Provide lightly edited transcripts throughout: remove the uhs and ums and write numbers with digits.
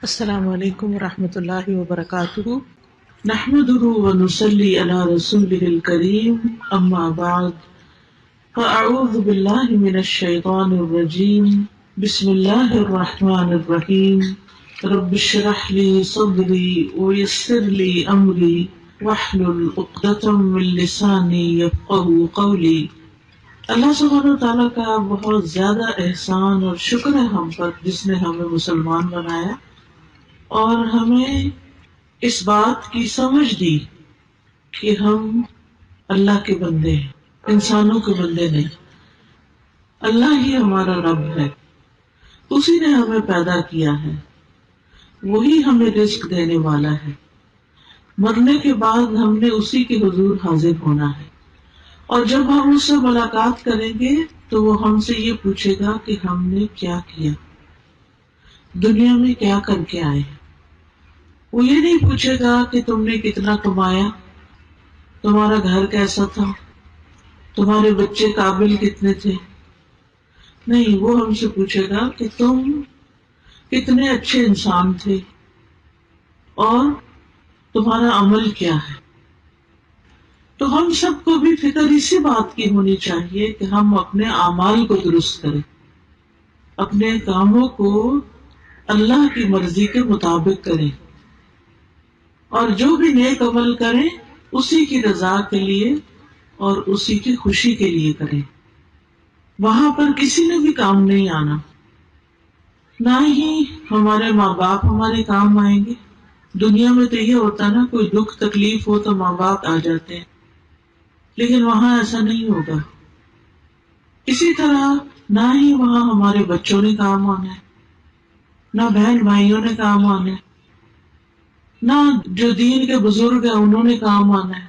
السلام علیکم ورحمۃ اللہ وبرکاتہ۔ نحمده ونصلی علی رسوله الکریم، اما بعد فاعوذ باللہ من الشیطان الرجیم، بسم اللہ الرحمن الرحیم۔ رب اشرح لی صدری ویسر لی امری واحلل عقدۃ من لسانی یفقہوا قولی۔ اللہ سبحانہ وتعالیٰ کا بہت زیادہ احسان اور شکر ہے ہم پر، جس نے ہمیں مسلمان بنایا اور ہمیں اس بات کی سمجھ دی کہ ہم اللہ کے بندے ہیں، انسانوں کے بندے نہیں۔ اللہ ہی ہمارا رب ہے، اسی نے ہمیں پیدا کیا ہے، وہی ہمیں رزق دینے والا ہے۔ مرنے کے بعد ہم نے اسی کے حضور حاضر ہونا ہے، اور جب ہم اس سے ملاقات کریں گے تو وہ ہم سے یہ پوچھے گا کہ ہم نے کیا کیا، دنیا میں کیا کر کے آئے ہیں۔ وہ یہ نہیں پوچھے گا کہ تم نے کتنا کمایا، تمہارا گھر کیسا تھا، تمہارے بچے قابل کتنے تھے۔ نہیں، وہ ہم سے پوچھے گا کہ تم کتنے اچھے انسان تھے اور تمہارا عمل کیا ہے۔ تو ہم سب کو بھی فکر اسی بات کی ہونی چاہیے کہ ہم اپنے اعمال کو درست کریں، اپنے کاموں کو اللہ کی مرضی کے مطابق کریں، اور جو بھی نیک عمل کریں اسی کی رضا کے لیے اور اسی کی خوشی کے لیے کریں۔ وہاں پر کسی نے بھی کام نہیں آنا، نہ ہی ہمارے ماں باپ ہمارے کام آئیں گے۔ دنیا میں تو یہ ہوتا نا، کوئی دکھ تکلیف ہو تو ماں باپ آ جاتے ہیں، لیکن وہاں ایسا نہیں ہوگا۔ اسی طرح نہ ہی وہاں ہمارے بچوں نے کام آنا ہے، نہ بہن بھائیوں نے کام آنا ہے، نہ جو دین کے بزرگ ہیں انہوں نے کام آنا ہے۔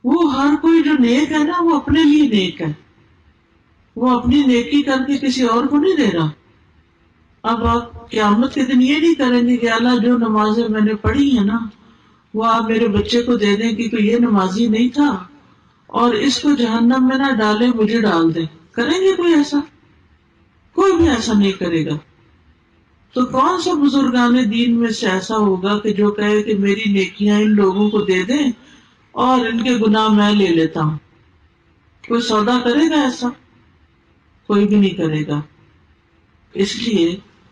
وہ ہر کوئی جو نیک ہے نا، وہ اپنے لیے نیک ہے، وہ اپنی نیکی کر کے کسی اور کو نہیں دے رہا۔ اب آپ قیامت کے دن یہ نہیں کریں گے کہ اللہ جو نمازیں میں نے پڑھی ہیں نا، وہ آپ میرے بچے کو دے دیں کہ کوئی یہ نمازی نہیں تھا اور اس کو جہنم میں نہ ڈالے، مجھے ڈال دیں۔ کریں گے کوئی ایسا؟ کوئی بھی ایسا نہیں کرے گا۔ تو کون سا بزرگان دین میں سے ایسا ہوگا کہ جو کہے کہ میری نیکیاں ان لوگوں کو دے دیں اور ان کے گناہ میں لے لیتا ہوں؟ کوئی سودا کرے گا ایسا؟ کوئی بھی نہیں کرے گا۔ اس لیے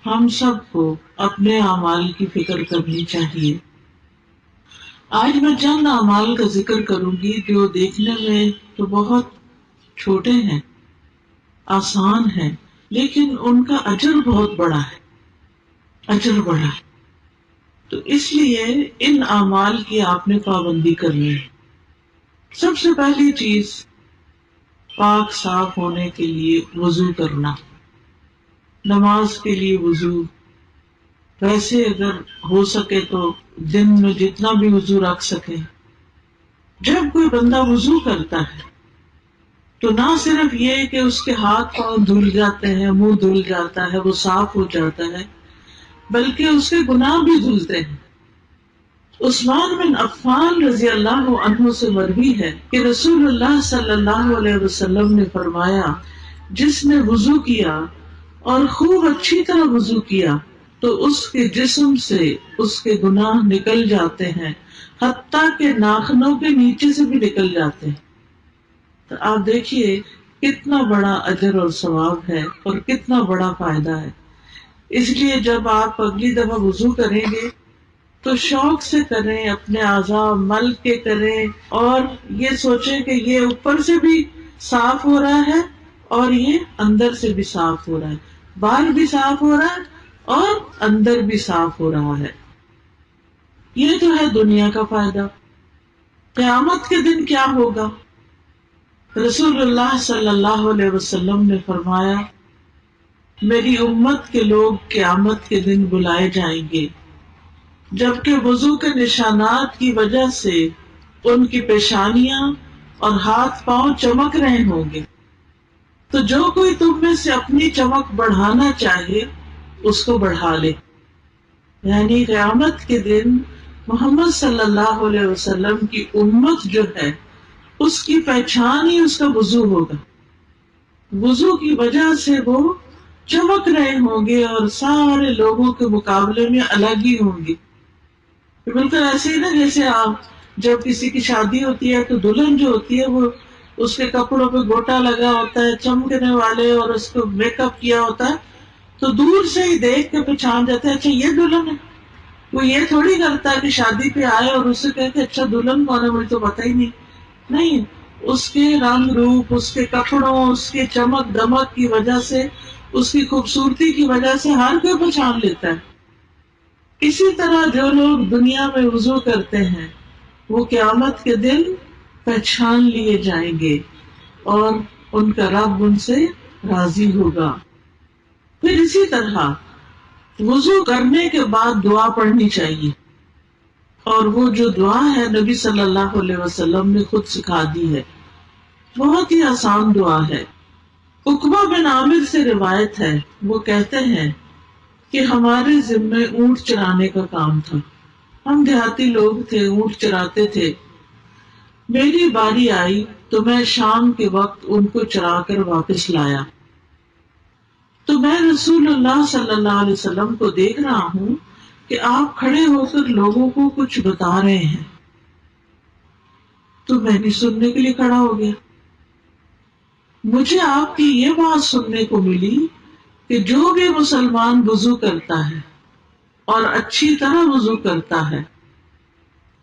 ہم سب کو اپنے اعمال کی فکر کرنی چاہیے۔ آج میں چند اعمال کا ذکر کروں گی جو دیکھنے میں تو بہت چھوٹے ہیں، آسان ہیں، لیکن ان کا اجر بہت بڑا ہے، اجر بڑا ہے۔ تو اس لیے ان اعمال کی آپ نے پابندی کرنی ہے۔ سب سے پہلی چیز، پاک صاف ہونے کے لیے وضو کرنا، نماز کے لیے وضو۔ ویسے اگر ہو سکے تو دن میں جتنا بھی وضو رکھ سکے۔ جب کوئی بندہ وضو کرتا ہے تو نہ صرف یہ کہ اس کے ہاتھ پاؤں دھل جاتے ہیں، منہ دھل جاتا ہے، وہ صاف ہو جاتا ہے، بلکہ اس کے گناہ بھی دھلتے ہیں۔ عثمان بن عفان رضی اللہ عنہ سے مروی ہے کہ رسول اللہ صلی اللہ علیہ وسلم نے فرمایا، جس نے وضو کیا اور خوب اچھی طرح وضو کیا تو اس کے جسم سے اس کے گناہ نکل جاتے ہیں، حتیٰ کہ ناخنوں کے نیچے سے بھی نکل جاتے ہیں۔ تو آپ دیکھیے کتنا بڑا اجر اور ثواب ہے اور کتنا بڑا فائدہ ہے۔ اس لیے جب آپ اگلی دفعہ وضو کریں گے تو شوق سے کریں، اپنے اعضاء مل کے کریں، اور یہ سوچیں کہ یہ اوپر سے بھی صاف ہو رہا ہے اور یہ اندر سے بھی صاف ہو رہا ہے، باہر بھی صاف ہو رہا ہے اور اندر بھی صاف ہو رہا ہے۔ یہ تو ہے دنیا کا فائدہ۔ قیامت کے دن کیا ہوگا؟ رسول اللہ صلی اللہ علیہ وسلم نے فرمایا، میری امت کے لوگ قیامت کے دن بلائے جائیں گے جبکہ وضو کے نشانات کی وجہ سے ان کی پیشانیاں اور ہاتھ پاؤں چمک رہے ہوں گے۔ تو جو کوئی تم میں سے اپنی چمک بڑھانا چاہے اس کو بڑھا لے۔ یعنی قیامت کے دن محمد صلی اللہ علیہ وسلم کی امت جو ہے، اس کی پہچان ہی اس کا وضو ہوگا۔ وضو کی وجہ سے وہ چمک رہے ہوں گے اور سارے لوگوں کے مقابلے میں الگ ہی ہوں گے. بالکل ایسے ہی نا جیسے آپ جب کسی کی شادی ہوتی ہے تو دلہن جو ہوتی ہے وہ اس کے کپڑوں پہ گوٹا لگا ہوتا ہے چمکنے والے اور اس کو میک اپ کیا ہوتا ہے تو دور سے ہی دیکھ کے پہچان جاتے ہیں اچھا یہ دلہن ہے. وہ یہ تھوڑی کرتا کہ شادی پہ آئے اور اسے کہے کہ اچھا دلہن کون ہے مجھے تو پتہ ہی نہیں. نہیں، اس کے رنگ روپ، اس کے کپڑوں، اس کے چمک دمک کی وجہ سے، اس کی خوبصورتی کی وجہ سے ہر کوئی پہچان لیتا ہے. اسی طرح جو لوگ دنیا میں وضو کرتے ہیں وہ قیامت کے دن پہچان لیے جائیں گے اور ان کا رب ان سے راضی ہوگا. پھر اسی طرح وضو کرنے کے بعد دعا پڑھنی چاہیے، اور وہ جو دعا ہے نبی صلی اللہ علیہ وسلم نے خود سکھا دی ہے، بہت ہی آسان دعا ہے. عقبہ بن عامر سے روایت ہے، وہ کہتے ہیں کہ ہمارے ذمے اونٹ چرانے کا کام تھا. ہم دیہاتی لوگ تھے، اونٹ چراتے تھے. میری باری آئی تو میں شام کے وقت ان کو چرا کر واپس لایا تو میں رسول اللہ صلی اللہ علیہ وسلم کو دیکھ رہا ہوں کہ آپ کھڑے ہو کر لوگوں کو کچھ بتا رہے ہیں. تو میں بھی سننے کے لیے کھڑا ہو گیا. مجھے آپ کی یہ بات سننے کو ملی کہ جو بھی مسلمان وضو کرتا ہے اور اچھی طرح وضو کرتا ہے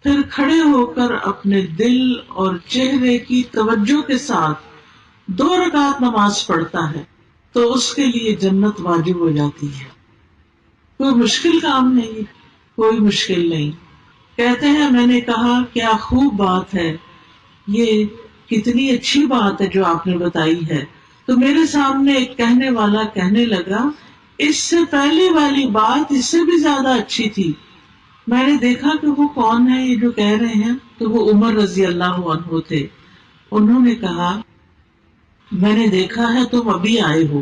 پھر کھڑے ہو کر اپنے دل اور چہرے کی توجہ کے ساتھ 2 رکعت نماز پڑھتا ہے تو اس کے لیے جنت واجب ہو جاتی ہے. کوئی مشکل کام نہیں، کوئی مشکل نہیں. کہتے ہیں میں نے کہا کیا خوب بات ہے، یہ کتنی اچھی بات ہے جو آپ نے بتائی ہے. تو میرے سامنے ایک کہنے والا کہنے لگا اس سے پہلے والی بات اس سے بھی زیادہ اچھی تھی. میں نے دیکھا کہ وہ کون ہے یہ جو کہہ رہے ہیں، تو وہ عمر رضی اللہ عنہ تھے. انہوں نے کہا میں نے دیکھا ہے تم ابھی آئے ہو،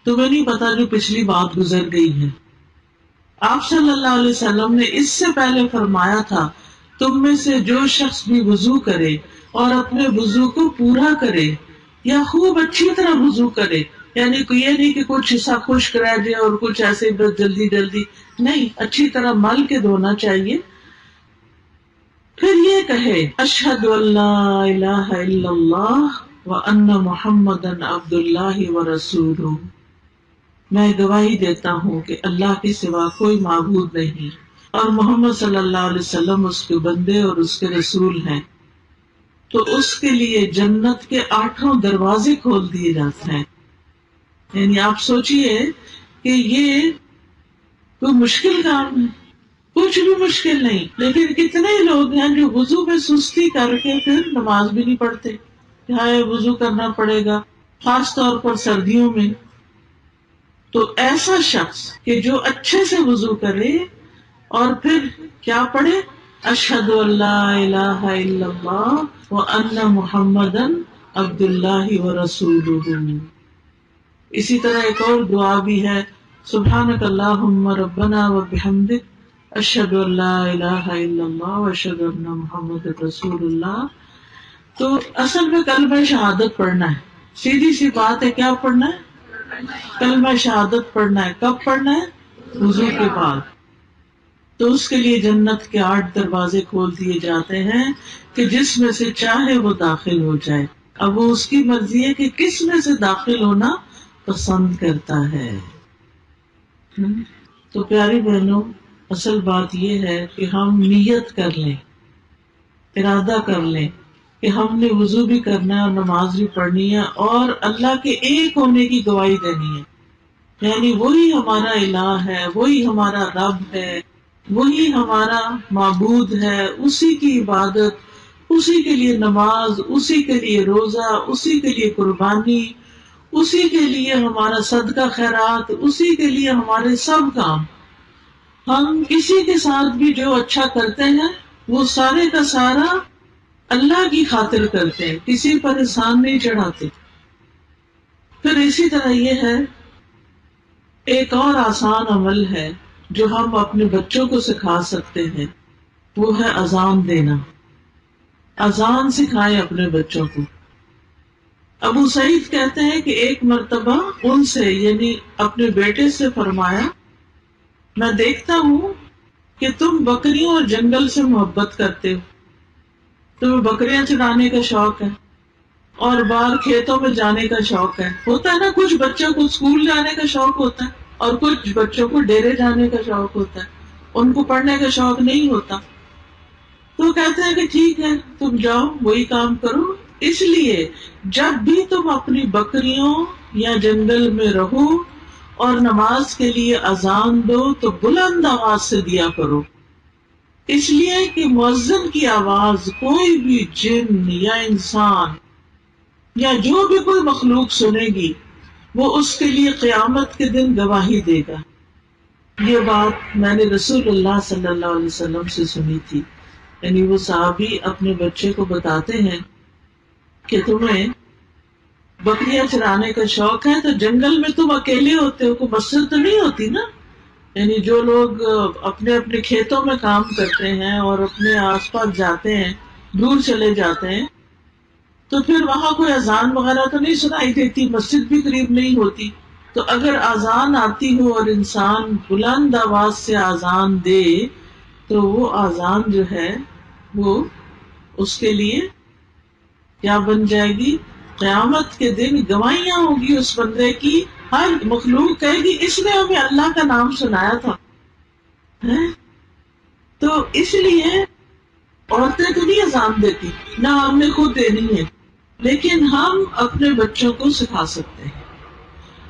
تمہیں نہیں پتا جو پچھلی بات گزر گئی ہے. آپ صلی اللہ علیہ وسلم نے اس سے پہلے فرمایا تھا تم میں سے جو شخص بھی وضو کرے اور اپنے وضو کو پورا کرے یا خوب اچھی طرح وضو کرے، یعنی یہ نہیں کہ کچھ حصہ خشک رہ جائے اور کچھ ایسے بس جلدی جلدی نہیں، اچھی طرح مل کے دھونا چاہیے. پھر یہ کہے اشہد ان لا الہ الا اللہ وان محمدا عبد اللہ ورسولہ، میں گواہی دیتا ہوں کہ اللہ کے سوا کوئی معبود نہیں اور محمد صلی اللہ علیہ وسلم اس کے بندے اور اس کے رسول ہیں. تو اس کے لیے جنت کے 8 دروازے کھول دیے جاتے ہیں. یعنی آپ سوچئے کہ یہ کوئی مشکل کام ہے، کچھ بھی مشکل نہیں. لیکن کتنے لوگ ہیں جو وضو میں سستی کر کے پھر نماز بھی نہیں پڑھتے. ہائے وضو کرنا پڑے گا، خاص طور پر سردیوں میں. تو ایسا شخص کہ جو اچھے سے وضو کرے اور پھر کیا پڑھے اشہد ان لا الہ الا اللہ وان محمدا عبد اللہ ورسولہ. اسی طرح ایک اور دعا بھی ہے سبحانک اللہم ربنا وبحمدک اشہد ان لا الہ الا اللہ واشہد ان محمد رسول اللہ. تو اصل میں کلمہ شہادت پڑھنا ہے، سیدھی سی بات ہے. کیا پڑھنا ہے؟ کلمہ شہادت پڑھنا ہے. کب پڑھنا ہے؟ وضو کے بعد. تو اس کے لیے جنت کے 8 دروازے کھول دیے جاتے ہیں کہ جس میں سے چاہے وہ داخل ہو جائے. اب وہ اس کی مرضی ہے کہ کس میں سے داخل ہونا پسند کرتا ہے. تو پیاری بہنوں، اصل بات یہ ہے کہ ہم نیت کر لیں، ارادہ کر لیں کہ ہم نے وضو بھی کرنا ہے اور نماز بھی پڑھنی ہے اور اللہ کے ایک ہونے کی گواہی دینی ہے. یعنی وہی ہمارا الہ ہے، وہی ہمارا رب ہے، وہی ہمارا معبود ہے. اسی کی عبادت، اسی کے لیے نماز، اسی کے لیے روزہ، اسی کے لیے قربانی، اسی کے لیے ہمارا صدقہ خیرات، اسی کے لیے ہمارے سب کام. ہم کسی کے ساتھ بھی جو اچھا کرتے ہیں وہ سارے کا سارا اللہ کی خاطر کرتے ہیں، کسی پر احسان نہیں چڑھاتے. پھر اسی طرح یہ ہے ایک اور آسان عمل ہے جو ہم اپنے بچوں کو سکھا سکتے ہیں، وہ ہے اذان دینا. اذان سکھائیں اپنے بچوں کو. ابو سعید کہتے ہیں کہ ایک مرتبہ ان سے یعنی اپنے بیٹے سے فرمایا، میں دیکھتا ہوں کہ تم بکریوں اور جنگل سے محبت کرتے ہو، تمہیں بکریاں چرانے کا شوق ہے اور باہر کھیتوں میں جانے کا شوق ہے. ہوتا ہے نا، کچھ بچوں کو اسکول جانے کا شوق ہوتا ہے اور کچھ بچوں کو ڈیرے جانے کا شوق ہوتا ہے، ان کو پڑھنے کا شوق نہیں ہوتا. تو کہتے ہیں کہ ٹھیک ہے تم جاؤ وہی کام کرو. اس لیے جب بھی تم اپنی بکریوں یا جنگل میں رہو اور نماز کے لیے اذان دو تو بلند آواز سے دیا کرو، اس لیے کہ مؤذن کی آواز کوئی بھی جن یا انسان یا جو بھی کوئی مخلوق سنے گی وہ اس کے لیے قیامت کے دن گواہی دے گا. یہ بات میں نے رسول اللہ صلی اللہ علیہ وسلم سے سنی تھی. یعنی وہ صحابی اپنے بچے کو بتاتے ہیں کہ تمہیں بکریاں چرانے کا شوق ہے تو جنگل میں تم اکیلے ہوتے ہو، کوئی مسجد تو نہیں ہوتی نا. یعنی جو لوگ اپنے اپنے کھیتوں میں کام کرتے ہیں اور اپنے آس پاس جاتے ہیں، دور چلے جاتے ہیں، تو پھر وہاں کوئی اذان وغیرہ تو نہیں سنائی دیتی، مسجد بھی قریب نہیں ہوتی. تو اگر اذان آتی ہو اور انسان بلند آواز سے اذان دے تو وہ اذان جو ہے وہ اس کے لیے کیا بن جائے گی؟ قیامت کے دن گواہیاں ہوگی اس بندے کی. ہر مخلوق کہے گی اس نے ہمیں اللہ کا نام سنایا تھا. تو اس لیے عورتیں تو نہیں اذان دیتی، نہ ہم نے خود دینی ہے، لیکن ہم اپنے بچوں کو سکھا سکتے ہیں.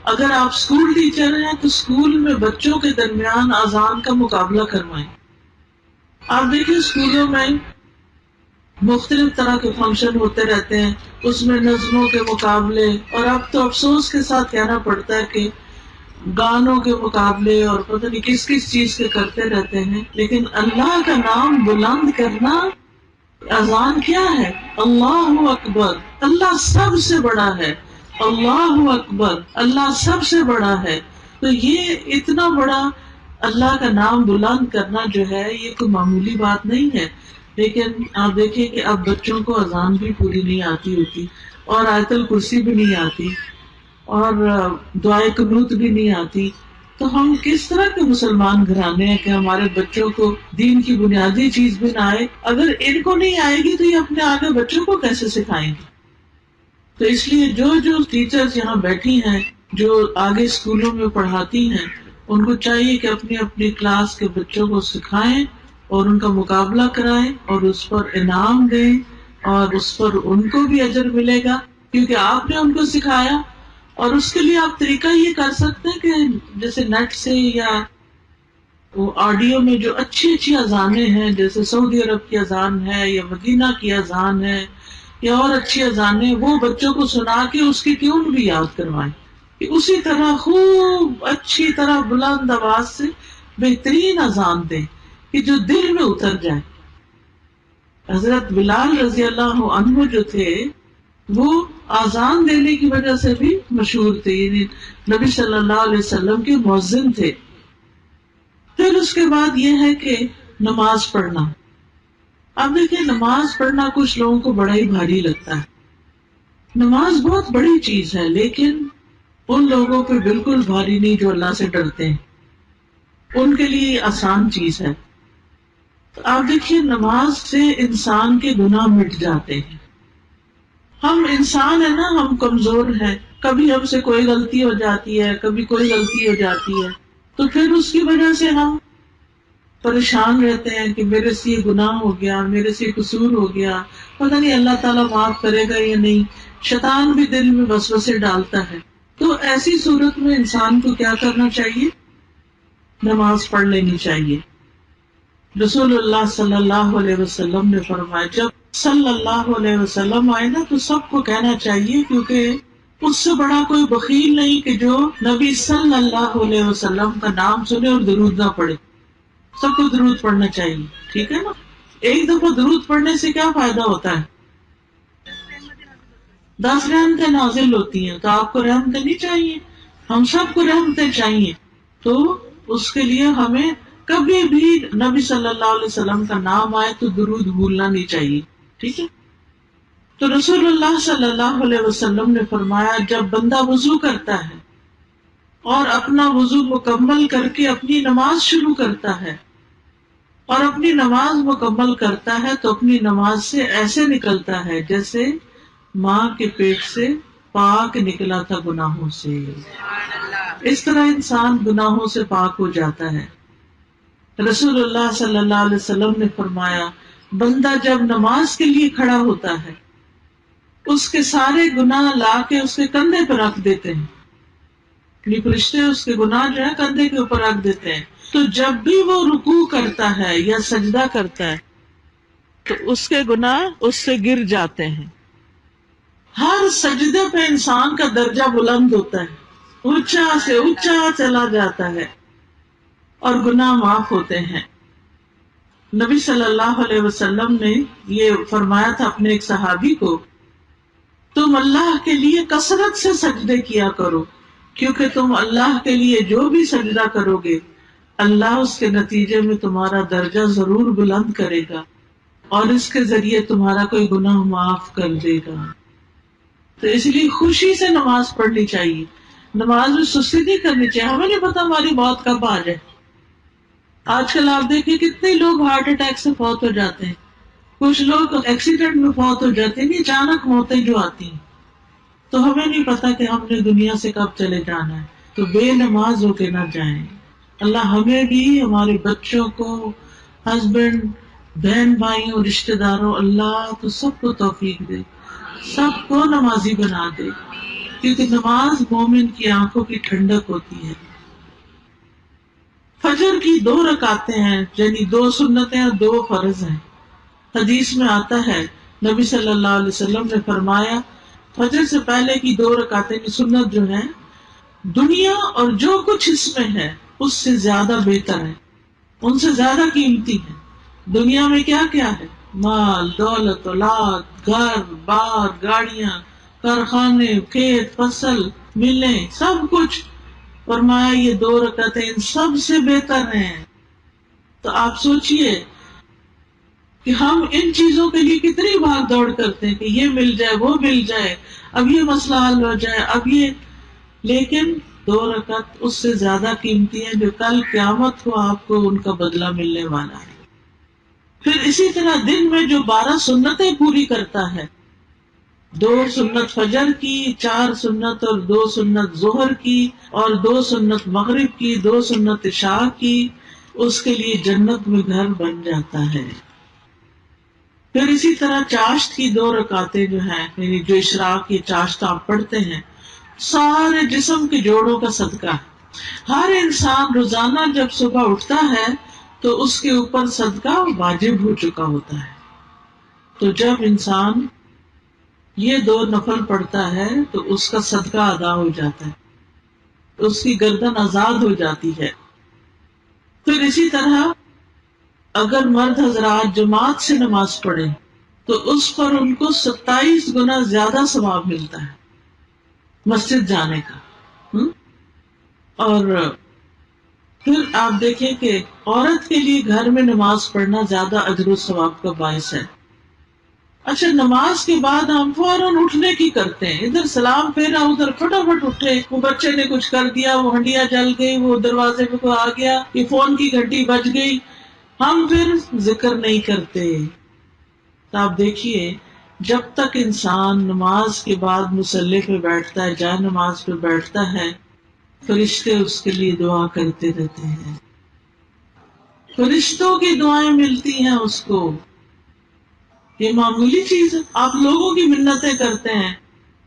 اگر آپ اسکول ٹیچر ہیں تو اسکول میں بچوں کے درمیان اذان کا مقابلہ کروائیں. آپ دیکھیں اسکولوں میں مختلف طرح کے فنکشن ہوتے رہتے ہیں، اس میں نظموں کے مقابلے، اور اب تو افسوس کے ساتھ کہنا پڑتا ہے کہ گانوں کے مقابلے اور پتہ نہیں کس کس چیز کے کرتے رہتے ہیں. لیکن اللہ کا نام بلند کرنا، اذان کیا ہے؟ اللہ اکبر، اللہ سب سے بڑا ہے، اللہ اکبر، اللہ سب سے بڑا ہے. تو یہ اتنا بڑا اللہ کا نام بلند کرنا جو ہے یہ کوئی معمولی بات نہیں ہے. لیکن آپ دیکھیں کہ اب بچوں کو اذان بھی پوری نہیں آتی ہوتی، اور آیت الکرسی بھی نہیں آتی، اور دعائے قنوت بھی نہیں آتی. تو ہم کس طرح کے مسلمان گھرانے ہیں کہ ہمارے بچوں کو دین کی بنیادی چیز بھی نہ آئے؟ اگر ان کو نہیں آئے گی تو یہ اپنے آگے بچوں کو کیسے سکھائیں گے؟ تو اس لیے جو ٹیچرز یہاں بیٹھی ہیں، جو آگے اسکولوں میں پڑھاتی ہیں، ان کو چاہیے کہ اپنی اپنی کلاس کے بچوں کو سکھائیں اور ان کا مقابلہ کرائیں اور اس پر انعام دیں، اور اس پر ان کو بھی اجر ملے گا کیونکہ آپ نے ان کو سکھایا. اور اس کے لیے آپ طریقہ یہ کر سکتے ہیں کہ جیسے نیٹ سے یا وہ آڈیو میں جو اچھی اچھی اذانیں ہیں، جیسے سعودی عرب کی اذان ہے یا مدینہ کی اذان ہے یا اور اچھی اذانیں، وہ بچوں کو سنا کے اس کی ٹیون بھی یاد کروائیں کہ اسی طرح خوب اچھی طرح بلند آواز سے بہترین اذان دیں کہ جو دل میں اتر جائے. حضرت بلال رضی اللہ عنہ جو تھے وہ اذان دینے کی وجہ سے بھی مشہور تھے، یعنی نبی صلی اللہ علیہ وسلم کے مؤذن تھے. پھر اس کے بعد یہ ہے کہ نماز پڑھنا. اب دیکھیں نماز پڑھنا کچھ لوگوں کو بڑا ہی بھاری لگتا ہے. نماز بہت بڑی چیز ہے، لیکن ان لوگوں پہ بالکل بھاری نہیں جو اللہ سے ڈرتے ہیں، ان کے لیے آسان چیز ہے. تو آپ دیکھیے نماز سے انسان کے گناہ مٹ جاتے ہیں. ہم انسان ہیں نا، ہم کمزور ہیں، کبھی ہم سے کوئی غلطی ہو جاتی ہے، کبھی کوئی غلطی ہو جاتی ہے، تو پھر اس کی وجہ سے ہم پریشان رہتے ہیں کہ میرے سے یہ گناہ ہو گیا، میرے سے یہ قصور ہو گیا، پتہ نہیں اللہ تعالیٰ معاف کرے گا یا نہیں. شیطان بھی دل میں وسوسے ڈالتا ہے. تو ایسی صورت میں انسان کو کیا کرنا چاہیے؟ نماز پڑھ لینی چاہیے. رسول اللہ صلی اللہ علیہ وسلم نے فرمایا جب صلی اللہ علیہ وسلم آئے نا تو سب کو کہنا چاہیے، کیونکہ اس سے بڑا کوئی بخیل نہیں کہ جو نبی صلی اللہ علیہ وسلم کا نام سنے اور درود نہ پڑھے. سب کو درود پڑھنا چاہیے، ٹھیک ہے نا؟ ایک دفعہ درود پڑھنے سے کیا فائدہ ہوتا ہے؟ 10 رحمتیں نازل ہوتی ہیں. تو آپ کو رحمتیں نہیں چاہیے؟ ہم سب کو رحمتیں چاہیے. تو اس کے لیے ہمیں کبھی بھی نبی صلی اللہ علیہ وسلم کا نام آئے تو درود بھولنا نہیں چاہیے، ٹھیک ہے؟ تو رسول اللہ صلی اللہ علیہ وسلم نے فرمایا جب بندہ وضو کرتا ہے اور اپنا وضو مکمل کر کے اپنی نماز شروع کرتا ہے اور اپنی نماز مکمل کرتا ہے تو اپنی نماز سے ایسے نکلتا ہے جیسے ماں کے پیٹ سے پاک نکلا تھا گناہوں سے. اس طرح انسان گناہوں سے پاک ہو جاتا ہے. رسول اللہ صلی اللہ علیہ وسلم نے فرمایا بندہ جب نماز کے لیے کھڑا ہوتا ہے اس کے سارے گناہ لا کے اس کے کندھے پر رکھ دیتے ہیں. فرشتے اس کے گناہ جو ہے کندھے کے اوپر رکھ دیتے ہیں. تو جب بھی وہ رکوع کرتا ہے یا سجدہ کرتا ہے تو اس کے گناہ اس سے گر جاتے ہیں. ہر سجدے پہ انسان کا درجہ بلند ہوتا ہے, اونچا سے اونچا چلا جاتا ہے اور گناہ معاف ہوتے ہیں. نبی صلی اللہ علیہ وسلم نے یہ فرمایا تھا اپنے ایک صحابی کو, تم اللہ کے لیے کثرت سے سجدے کیا کرو کیونکہ تم اللہ کے لیے جو بھی سجدہ کرو گے اللہ اس کے نتیجے میں تمہارا درجہ ضرور بلند کرے گا اور اس کے ذریعے تمہارا کوئی گناہ معاف کر دے گا. تو اس لیے خوشی سے نماز پڑھنی چاہیے, نماز میں سستی نہیں کرنی چاہیے. ہمیں نہیں پتا ہماری موت کب آ جائے. آج کل آپ دیکھیں کتنے لوگ ہارٹ اٹیک سے فوت ہو جاتے ہیں, کچھ لوگ ایکسیڈنٹ میں فوت ہو جاتے ہیں. اچانک موتیں جو آتی ہیں تو ہمیں نہیں پتا کہ ہم نے دنیا سے کب چلے جانا ہے. تو بے نماز ہو کے نہ جائیں. اللہ ہمیں بھی, ہمارے بچوں کو, ہسبینڈ, بہن بھائیوں, رشتہ داروں, اللہ تو سب کو توفیق دے, سب کو نمازی بنا دے, کیونکہ نماز مومن کی آنکھوں کی ٹھنڈک ہوتی ہے. فجر کی 2 رکعتیں ہیں, یعنی 2 سنتیں اور 2 فرض ہیں. حدیث میں آتا ہے نبی صلی اللہ علیہ وسلم نے فرمایا فجر سے پہلے کی 2 رکعتیں کی سنت جو ہیں دنیا اور جو کچھ اس میں ہے اس سے زیادہ بہتر ہے, ان سے زیادہ قیمتی ہے. دنیا میں کیا کیا ہے, مال, دولت, اولاد, گھر بار, گاڑیاں, کارخانے, کھیت, فصل, ملیں, سب کچھ. فرمایا یہ 2 رکعتیں ان سب سے بہتر ہیں. تو آپ سوچئے کہ ہم ان چیزوں کے لیے کتنی بھاگ دوڑ کرتے ہیں کہ یہ مل جائے, وہ مل جائے, اب یہ مسئلہ حل ہو جائے, اب یہ, لیکن 2 رکعت اس سے زیادہ قیمتی ہیں جو کل قیامت کو آپ کو ان کا بدلہ ملنے والا ہے. پھر اسی طرح دن میں جو 12 سنتیں پوری کرتا ہے, 2 سنت فجر کی, 4 سنت اور 2 سنت ظہر کی, اور 2 سنت مغرب کی, 2 سنت عشاء کی, اس کے لیے جنت میں گھر بن جاتا ہے. پھر اسی طرح چاشت کی 2 رکعتیں جو ہیں, یعنی جو اشراق کی چاشت آپ پڑھتے ہیں, سارے جسم کے جوڑوں کا صدقہ ہے. ہر انسان روزانہ جب صبح اٹھتا ہے تو اس کے اوپر صدقہ واجب ہو چکا ہوتا ہے. تو جب انسان یہ 2 نفل پڑھتا ہے تو اس کا صدقہ ادا ہو جاتا ہے, اس کی گردن آزاد ہو جاتی ہے. پھر اسی طرح اگر مرد حضرات جماعت سے نماز پڑھیں تو اس پر ان کو 27 گنا زیادہ ثواب ملتا ہے مسجد جانے کا. اور پھر آپ دیکھیں کہ عورت کے لیے گھر میں نماز پڑھنا زیادہ اجر و ثواب کا باعث ہے. اچھا, نماز کے بعد ہم فوراً اٹھنے کی کرتے ہیں, ادھر سلام پھیرا, ادھر فٹافٹ اٹھے, وہ بچے نے کچھ کر دیا, وہ ہنڈیاں جل گئی, وہ دروازے پہ کوئی آ گیا, یہ فون کی گھنٹی بج گئی, ہم پھر ذکر نہیں کرتے. تو آپ دیکھیے جب تک انسان نماز کے بعد مصلی پہ بیٹھتا ہے, جائے نماز پہ بیٹھتا ہے, فرشتے اس کے لیے دعا کرتے رہتے ہیں, فرشتوں کی دعائیں ملتی ہیں اس کو. یہ معمولی چیز ہے. آپ لوگوں کی منتیں کرتے ہیں,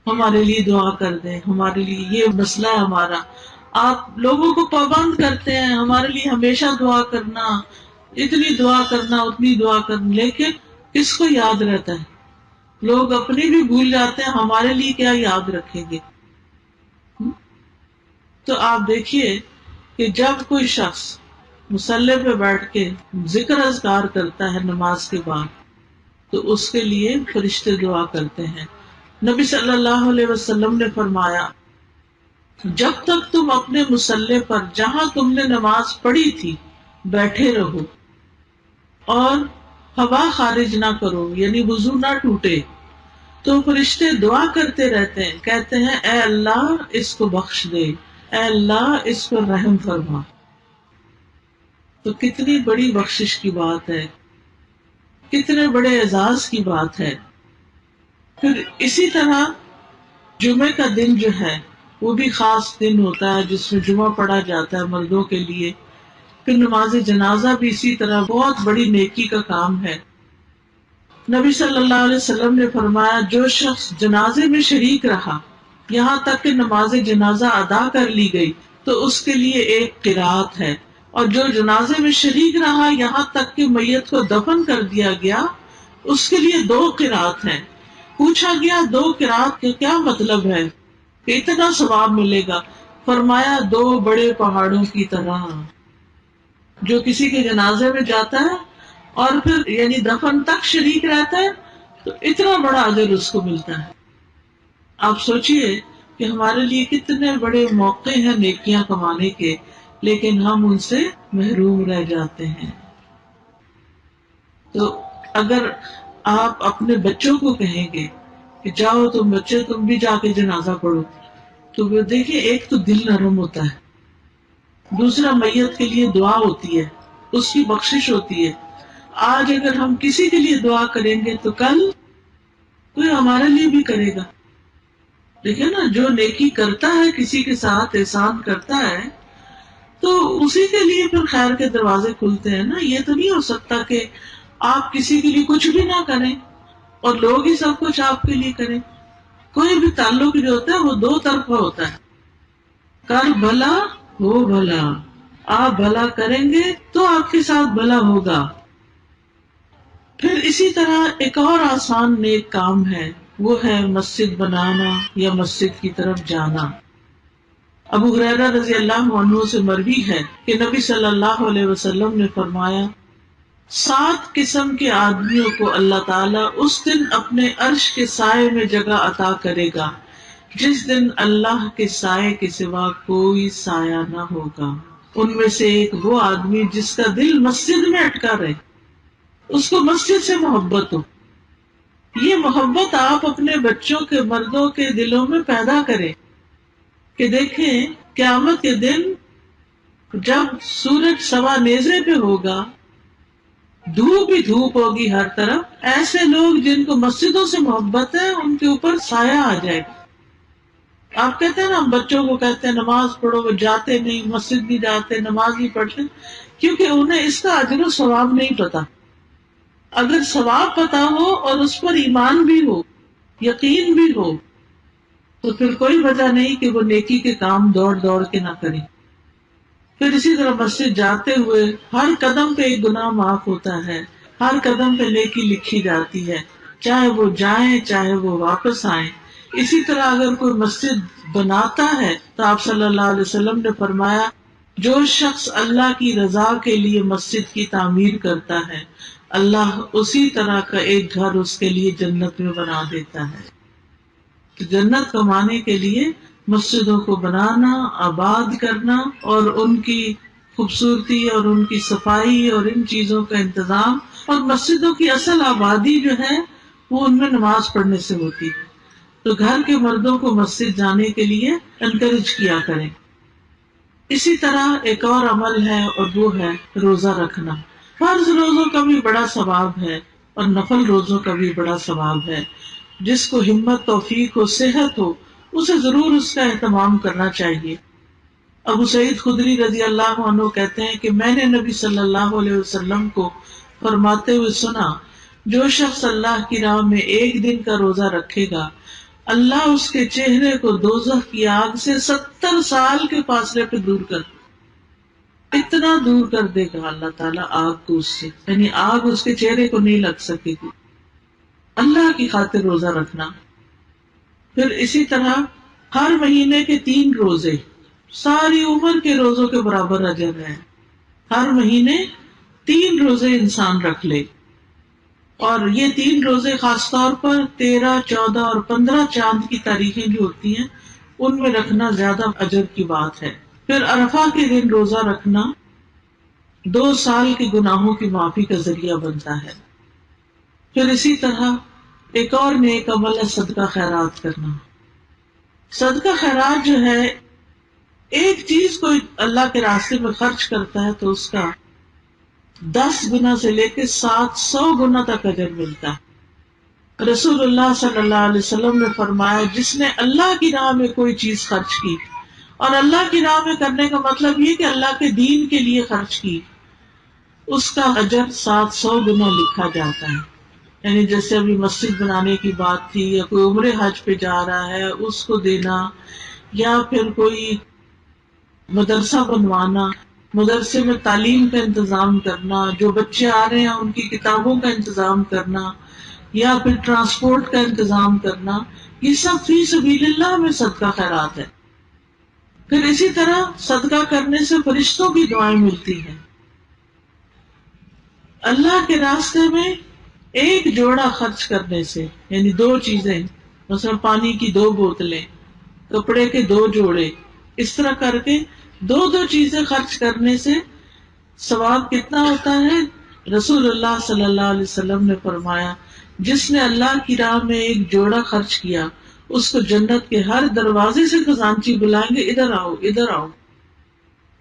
ہمارے لیے دعا کر دیں, ہمارے لیے یہ مسئلہ ہے ہمارا. آپ لوگوں کو پابند کرتے ہیں ہمارے لیے ہمیشہ دعا کرنا, اتنی دعا کرنا, اتنی دعا کرنا, لیکن کس کو یاد رہتا ہے؟ لوگ اپنی بھی بھول جاتے ہیں, ہمارے لیے کیا یاد رکھیں گے. تو آپ دیکھیے کہ جب کوئی شخص مصلی پہ بیٹھ کے ذکر اذکار کرتا ہے نماز کے بعد تو اس کے لیے فرشتے دعا کرتے ہیں. نبی صلی اللہ علیہ وسلم نے فرمایا جب تک تم اپنے مصلی پر جہاں تم نے نماز پڑھی تھی بیٹھے رہو اور ہوا خارج نہ کرو, یعنی وضو نہ ٹوٹے, تو فرشتے دعا کرتے رہتے ہیں، کہتے ہیں اے اللہ اس کو بخش دے، اے اللہ اس پر رحم فرما۔ تو کتنی بڑی بخشش کی بات ہے، کتنے بڑے اعزاز کی بات ہے۔ پھر اسی طرح جمعے کا دن جو ہے وہ بھی خاص دن ہوتا ہے جس میں جمعہ پڑھا جاتا ہے مردوں کے لیے۔ پھر نماز جنازہ بھی اسی طرح بہت بڑی نیکی کا کام ہے۔ نبی صلی اللہ علیہ وسلم نے فرمایا جو شخص جنازے میں شریک رہا یہاں تک کہ نماز جنازہ ادا کر لی گئی تو اس کے لیے ایک قرات ہے، اور جو جنازے میں شریک رہا یہاں تک کہ میت کو دفن کر دیا گیا اس کے لیے 2 قرات ہیں۔ پوچھا گیا 2 قرات کا کیا مطلب ہے کہ اتنا ثواب ملے گا؟ فرمایا 2 بڑے پہاڑوں کی طرح۔ جو کسی کے جنازے میں جاتا ہے اور پھر یعنی دفن تک شریک رہتا ہے تو اتنا بڑا اجر اس کو ملتا ہے۔ آپ سوچئے کہ ہمارے لیے کتنے بڑے موقع ہیں نیکیاں کمانے کے، لیکن ہم ان سے محروم رہ جاتے ہیں۔ تو اگر آپ اپنے بچوں کو کہیں گے کہ جاؤ تم بچے تم بھی جا کے جنازہ پڑھو، تو وہ دیکھیں ایک تو دل نرم ہوتا ہے، دوسرا میت کے لیے دعا ہوتی ہے، اس کی بخشش ہوتی ہے۔ آج اگر ہم کسی کے لیے دعا کریں گے تو کل کوئی ہمارے لیے بھی کرے گا۔ دیکھیں نا، جو نیکی کرتا ہے کسی کے ساتھ احسان کرتا ہے تو اسی کے لیے پھر خیر کے دروازے کھلتے ہیں نا۔ یہ تو نہیں ہو سکتا کہ آپ کسی کے لیے کچھ بھی نہ کریں اور لوگ ہی سب کچھ آپ کے لیے کریں۔ کوئی بھی تعلق جو ہوتا ہے وہ 2 طرفہ ہوتا ہے، کر بھلا ہو بھلا۔ آپ بھلا کریں گے تو آپ کے ساتھ بھلا ہوگا۔ پھر اسی طرح ایک اور آسان نیک کام ہے، وہ ہے مسجد بنانا یا مسجد کی طرف جانا۔ ابو ہریرہ رضی اللہ عنہ سے مروی ہے کہ نبی صلی اللہ علیہ وسلم نے فرمایا 7 قسم کے آدمیوں کو اللہ تعالیٰ اس دن اپنے عرش کے سائے میں جگہ عطا کرے گا جس دن اللہ کے سائے کے سوا کوئی سایہ نہ ہوگا۔ ان میں سے ایک وہ آدمی جس کا دل مسجد میں اٹکا رہے، اس کو مسجد سے محبت ہو۔ یہ محبت آپ اپنے بچوں کے، مردوں کے دلوں میں پیدا کریں کہ دیکھیں قیامت کے دن جب سورج سوا نیزے پہ ہوگا، دھوپ ہی دھوپ ہوگی ہر طرف، ایسے لوگ جن کو مسجدوں سے محبت ہے ان کے اوپر سایہ آ جائے گا۔ آپ کہتے ہیں نا، ہم بچوں کو کہتے ہیں نماز پڑھو، وہ جاتے نہیں، مسجد نہیں جاتے، نماز نہیں پڑھتے، کیونکہ انہیں اس کا اجر و ثواب نہیں پتا۔ اگر ثواب پتا ہو اور اس پر ایمان بھی ہو، یقین بھی ہو، تو پھر کوئی وجہ نہیں کہ وہ نیکی کے کام دوڑ دوڑ کے نہ کریں۔ پھر اسی طرح مسجد جاتے ہوئے ہر قدم پہ ایک گناہ معاف ہوتا ہے، ہر قدم پہ نیکی لکھی جاتی ہے، چاہے وہ جائیں چاہے وہ واپس آئیں۔ اسی طرح اگر کوئی مسجد بناتا ہے تو آپ صلی اللہ علیہ وسلم نے فرمایا جو شخص اللہ کی رضا کے لیے مسجد کی تعمیر کرتا ہے اللہ اسی طرح کا ایک گھر اس کے لیے جنت میں بنا دیتا ہے۔ تو جنت کمانے کے لیے مسجدوں کو بنانا، آباد کرنا اور ان کی خوبصورتی اور ان کی صفائی اور ان چیزوں کا انتظام، اور مسجدوں کی اصل آبادی جو ہے وہ ان میں نماز پڑھنے سے ہوتی ہے۔ تو گھر کے مردوں کو مسجد جانے کے لیے انکریج کیا کریں۔ اسی طرح ایک اور عمل ہے اور وہ ہے روزہ رکھنا۔ فرض روزوں کا بھی بڑا ثواب ہے اور نفل روزوں کا بھی بڑا ثواب ہے۔ جس کو ہمت، توفیق ہو، صحت ہو، اسے ضرور اس کا اہتمام کرنا چاہیے۔ ابو سعید خدری رضی اللہ عنہ کہتے ہیں کہ میں نے نبی صلی اللہ علیہ وسلم کو فرماتے ہوئے سنا جو شخص اللہ کی راہ میں ایک دن کا روزہ رکھے گا اللہ اس کے چہرے کو دوزخ کی آگ سے 70 سال کے فاصلے پہ دور کر، اتنا دور کر دے گا اللہ تعالیٰ آگ کو اس سے، یعنی آگ اس کے چہرے کو نہیں لگ سکے گی۔ اللہ کی خاطر روزہ رکھنا۔ پھر اسی طرح ہر مہینے کے 3 روزے ساری عمر کے روزوں کے برابر اجر ہے۔ ہر مہینے 3 روزے انسان رکھ لے، اور یہ 3 روزے خاص طور پر 13، 14 اور 15 چاند کی تاریخیں جو ہوتی ہیں ان میں رکھنا زیادہ اجر کی بات ہے۔ پھر عرفہ کے دن روزہ رکھنا 2 سال کے گناہوں کی معافی کا ذریعہ بنتا ہے۔ پھر اسی طرح ایک اور نیک عمل ہے صدقہ خیرات کرنا. صدقہ خیرات جو ہے، ایک چیز کو اللہ کے راستے میں خرچ کرتا ہے تو اس کا 10 گنا سے لے کے 700 گنا تک اجر ملتا ہے. رسول اللہ صلی اللہ علیہ وسلم نے فرمایا، جس نے اللہ کی راہ میں کوئی چیز خرچ کی، اور اللہ کی راہ میں کرنے کا مطلب یہ کہ اللہ کے دین کے لیے خرچ کی، اس کا اجر 700 گنا لکھا جاتا ہے. یعنی جیسے ابھی مسجد بنانے کی بات تھی، یا کوئی عمرے حج پہ جا رہا ہے اس کو دینا، یا پھر کوئی مدرسہ بنوانا، مدرسے میں تعلیم کا انتظام کرنا، جو بچے آ رہے ہیں ان کی کتابوں کا انتظام کرنا، یا پھر ٹرانسپورٹ کا انتظام کرنا، یہ سب فی سبیل اللہ میں صدقہ خیرات ہے. پھر اسی طرح صدقہ کرنے سے فرشتوں کی دعائیں ملتی ہیں. اللہ کے راستے میں ایک جوڑا خرچ کرنے سے، یعنی 2 چیزیں، مثلا پانی کی 2 بوتلیں، کپڑے کے 2 جوڑے، اس طرح کر کے 2 چیزیں خرچ کرنے سے ثواب کتنا ہوتا ہے؟ رسول اللہ صلی اللہ علیہ وسلم نے فرمایا، جس نے اللہ کی راہ میں ایک جوڑا خرچ کیا، اس کو جنت کے ہر دروازے سے خزانچی بلائیں گے، ادھر آؤ ادھر آؤ.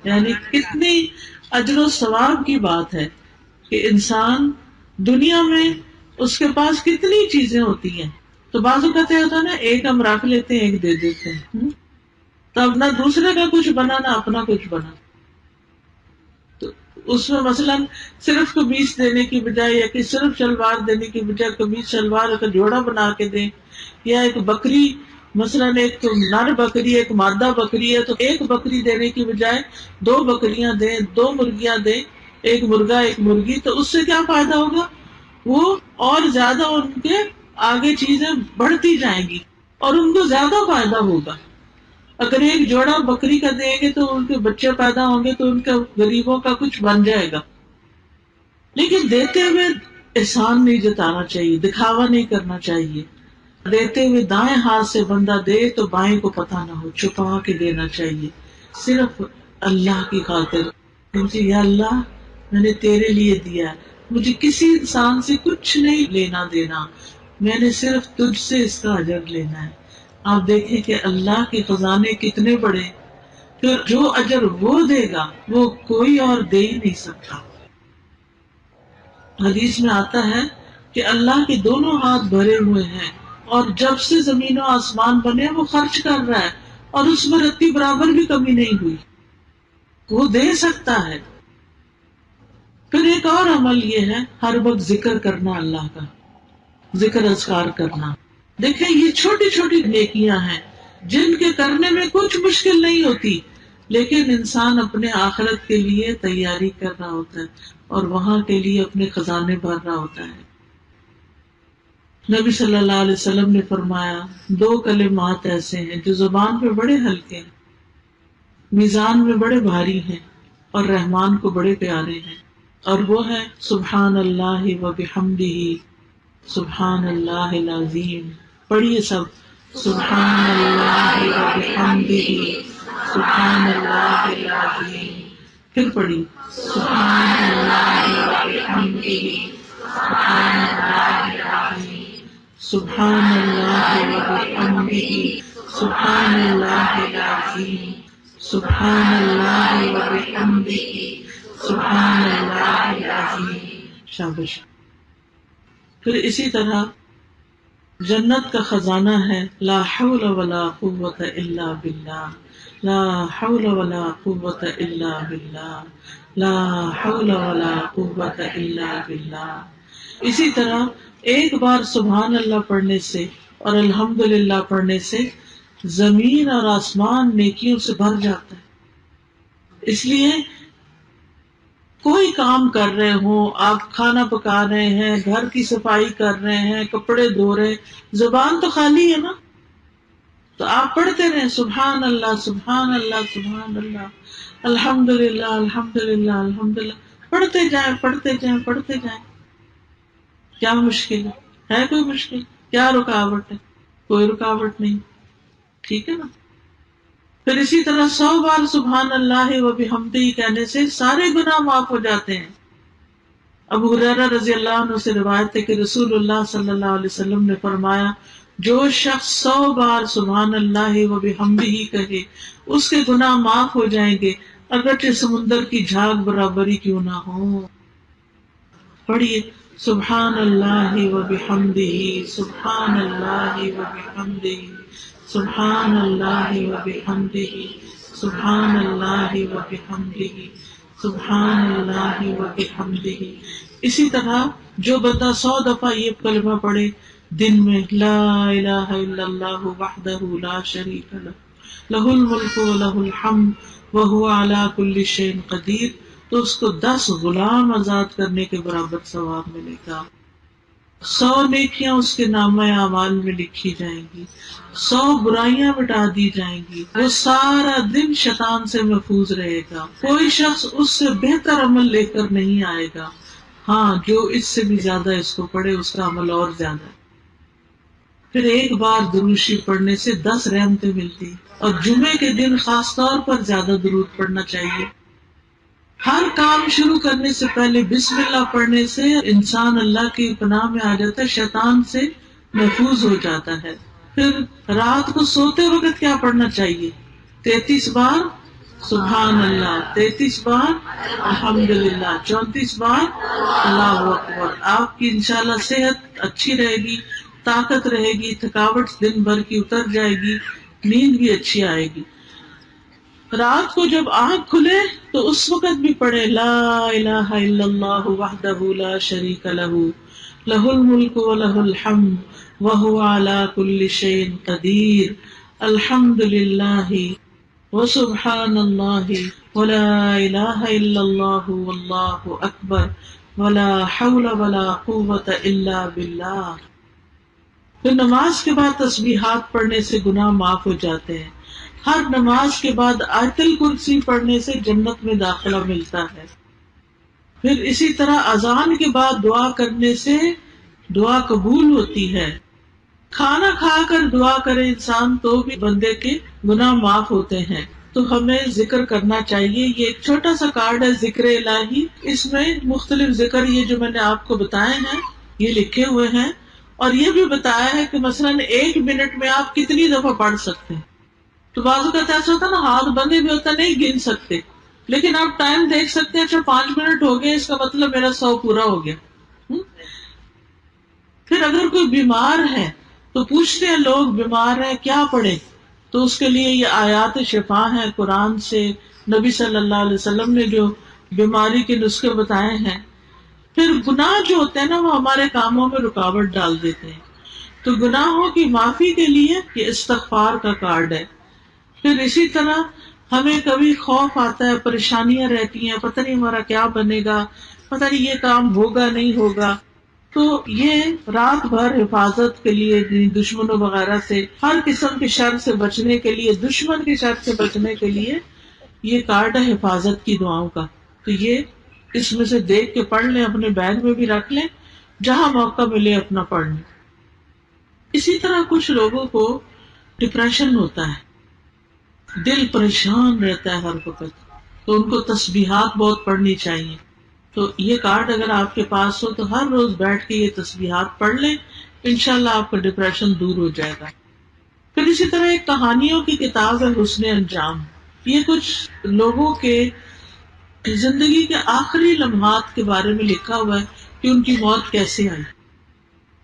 یعنی کتنی اجر و ثواب کی بات ہے کہ انسان دنیا میں اس کے پاس کتنی چیزیں ہوتی ہیں، تو بعض اوقات یہ ہوتا ہے نا، ایک ہم رکھ لیتے ہیں ایک دے دیتے ہیں، تو اب نہ دوسرے کا کچھ بنا نہ اپنا کچھ بنا. تو اس میں مثلاً صرف قمیص دینے کی بجائے، یا کہ صرف شلوار دینے کی بجائے قمیص شلوار کا جوڑا بنا کے دیں، یا ایک بکری، مثلاً ایک نر بکری ایک مادہ بکری ہے تو ایک بکری دینے کی بجائے 2 بکریاں دیں، 2 مرغیاں دیں، ایک مرغا ایک مرغی، تو اس سے کیا فائدہ ہوگا؟ وہ اور زیادہ ان کے آگے چیزیں بڑھتی جائیں گی اور ان کو زیادہ فائدہ ہوگا. اگر ایک جوڑا بکری کا دیں گے تو ان کے بچے پیدا ہوں گے تو ان کا غریبوں کا کچھ بن جائے گا. لیکن دیتے ہوئے احسان نہیں جتانا چاہیے، دکھاوا نہیں کرنا چاہیے. دیتے ہوئے دائیں ہاتھ سے بندہ دے تو بائیں کو پتہ نہ ہو، چھپا کے دینا چاہیے، صرف اللہ کی خاطر. مجھے یا اللہ میں نے تیرے لیے دیا ہے، مجھے کسی انسان سے کچھ نہیں لینا دینا، میں نے صرف تجھ سے اس کا اجر لینا ہے. آپ دیکھیں کہ اللہ کے خزانے کتنے بڑے، پھر جو اجر وہ دے گا وہ کوئی اور دے ہی نہیں سکتا. حدیث میں آتا ہے کہ اللہ کے دونوں ہاتھ بھرے ہوئے ہیں، اور جب سے زمین و آسمان بنے وہ خرچ کر رہا ہے، اور اس میں رتی برابر بھی کمی نہیں ہوئی. وہ دے سکتا ہے. پھر ایک اور عمل یہ ہے، ہر وقت ذکر کرنا، اللہ کا ذکر اذکار کرنا. دیکھیں یہ چھوٹی چھوٹی نیکیاں ہیں جن کے کرنے میں کچھ مشکل نہیں ہوتی، لیکن انسان اپنے آخرت کے لیے تیاری کر رہا ہوتا ہے اور وہاں کے لیے اپنے خزانے بھر رہا ہوتا ہے. نبی صلی اللہ علیہ وسلم نے فرمایا، 2 کلمات ایسے ہیں جو زبان پہ بڑے ہلکے ہیں، میزان میں بڑے بھاری ہیں، اور رحمان کو بڑے پیارے ہیں، اور وہ ہے سبحان اللہ و بحمدہ، سبحان اللہ العظیم. پڑھیے سب، سبحان اللہ و بحمدہ، سبحان اللہ العظیم. پھر پڑھی، سبحان اللہ و بحمدہ، سبحان اللہ العظیم، سبحان اللہ و بحمدہ، سبحان اللہ العظیم، سبحان اللہ و بحمدہ، سبحان اللہ العظیم. شاباش. پھر اسی طرح جنت کا خزانہ ہے، لا حول ولا قوت الا باللہ، لا حول ولا قوت الا باللہ، لا حول ولا قوت الا باللہ. اسی طرح ایک بار سبحان اللہ پڑھنے سے اور الحمدللہ پڑھنے سے زمین اور آسمان نیکیوں سے بھر جاتا ہے. اس لیے کوئی کام کر رہے ہوں، آپ کھانا پکا رہے ہیں، گھر کی صفائی کر رہے ہیں، کپڑے دھو رہے، زبان تو خالی ہے نا، تو آپ پڑھتے رہیں سبحان اللہ سبحان اللہ سبحان اللہ، الحمدللہ الحمدللہ الحمدللہ، پڑھتے جائیں پڑھتے جائیں پڑھتے جائیں. کیا مشکل ہے کوئی مشکل؟ کیا رکاوٹ ہے؟ کوئی رکاوٹ نہیں. ٹھیک ہے نا. پھر اسی طرح 100 بار سبحان اللہ و بحمدہ کہنے سے سارے گناہ معاف ہو جاتے ہیں. ابو ہریرہ رضی اللہ عنہ سے روایت ہے کہ رسول اللہ صلی اللہ علیہ وسلم نے فرمایا جو شخص 100 بار سبحان اللہ و بحمدہ کہے اس کے گناہ معاف ہو جائیں گے اگرچہ سمندر کی جھاگ برابری کیوں نہ ہو. پڑھیے سبحان اللہ و بحمدہ سبحان اللہ و بحمدہ سبحان اللہ و بحمدہ سبحان اللہ و بحمدہ سبحان اللہ و بحمدہ. اسی طرح جو بندہ 100 دفعہ یہ کلمہ پڑھے دن میں لا الہ الا اللہ وحدہ لا شریک لہ لہ الملک و لہ الحمد وہو علی کل شیء قدیر تو اس کو 10 غلام آزاد کرنے کے برابر ثواب ملے گا. 100 نیکیاں اس کے نامہ اعمال میں لکھی جائیں گی, 100 برائیاں مٹا دی جائیں گی, وہ سارا دن شیطان سے محفوظ رہے گا, کوئی شخص اس سے بہتر عمل لے کر نہیں آئے گا. ہاں جو اس سے بھی زیادہ اس کو پڑھے اس کا عمل اور زیادہ ہے. پھر ایک بار درود شریف پڑھنے سے 10 رحمتیں ملتی, اور جمعے کے دن خاص طور پر زیادہ درود پڑھنا چاہیے. ہر کام شروع کرنے سے پہلے بسم اللہ پڑھنے سے انسان اللہ کی پناہ میں آ جاتا ہے, شیطان سے محفوظ ہو جاتا ہے. پھر رات کو سوتے وقت کیا پڑھنا چاہیے؟ 33 بار سبحان اللہ, 33 بار الحمدللہ, 34 بار اللہ اکبر. آپ کی انشاءاللہ صحت اچھی رہے گی, طاقت رہے گی, تھکاوٹ دن بھر کی اتر جائے گی, نیند بھی اچھی آئے گی. رات کو جب آنکھ کھلے تو اس وقت بھی پڑھے لا الہ الا اللہ وحدہ لا شریک لہ لہ الملک و لہ الحمد وہو علی کل شیء قدیر الحمد للہ وسبحان اللہ ولا الہ الا اللہ واللہ اکبر ولا حول ولا قوة الا باللہ. پھر نماز کے بعد تسبیحات پڑھنے سے گناہ معاف ہو جاتے ہیں. ہر نماز کے بعد آیت الکرسی پڑھنے سے جنت میں داخلہ ملتا ہے. پھر اسی طرح اذان کے بعد دعا کرنے سے دعا قبول ہوتی ہے. کھانا کھا کر دعا کرے انسان تو بھی بندے کے گناہ معاف ہوتے ہیں. تو ہمیں ذکر کرنا چاہیے. یہ ایک چھوٹا سا کارڈ ہے ذکر الہی, اس میں مختلف ذکر یہ جو میں نے آپ کو بتائے ہیں یہ لکھے ہوئے ہیں, اور یہ بھی بتایا ہے کہ مثلاً 1 منٹ میں آپ کتنی دفعہ پڑھ سکتے ہیں. تو بعض اوقات ایسا ہوتا ہے نا, ہاتھ بندے بھی ہوتا نہیں گن سکتے, لیکن آپ ٹائم دیکھ سکتے ہیں, اچھا 5 منٹ ہو گئے, اس کا مطلب میرا 100 پورا ہو گیا. پھر اگر کوئی بیمار ہے تو پوچھتے ہیں لوگ بیمار ہے کیا پڑھے, تو اس کے لیے یہ آیات شفا ہیں قرآن سے, نبی صلی اللہ علیہ وسلم نے جو بیماری کے نسخے بتائے ہیں. پھر گناہ جو ہوتے ہیں نا وہ ہمارے کاموں میں رکاوٹ ڈال دیتے ہیں, تو گناہوں کی معافی کے لیے یہ استغفار کا کارڈ ہے. پھر اسی طرح ہمیں کبھی خوف آتا ہے, پریشانیاں رہتی ہیں, پتہ نہیں ہمارا کیا بنے گا, پتہ نہیں یہ کام ہوگا نہیں ہوگا, تو یہ رات بھر حفاظت کے لیے دشمنوں وغیرہ سے, ہر قسم کے شر سے بچنے کے لیے, دشمن کے شر سے بچنے کے لیے یہ کارڈ ہے حفاظت کی دعاؤں کا. تو یہ اس میں سے دیکھ کے پڑھ لیں, اپنے بیگ میں بھی رکھ لیں, جہاں موقع ملے اپنا پڑھ لیں. اسی طرح کچھ لوگوں کو ڈپریشن ہوتا ہے, دل پریشان رہتا ہے ہر وقت, تو ان کو تسبیحات بہت پڑھنی چاہیے. تو یہ کارڈ اگر آپ کے پاس ہو تو ہر روز بیٹھ کے یہ تسبیحات پڑھ لیں, انشاءاللہ آپ کا ڈپریشن دور ہو جائے گا. پھر اسی طرح ایک کہانیوں کی کتاب ہے حسن انجام. یہ کچھ لوگوں کے زندگی کے آخری لمحات کے بارے میں لکھا ہوا ہے کہ ان کی موت کیسے آئی,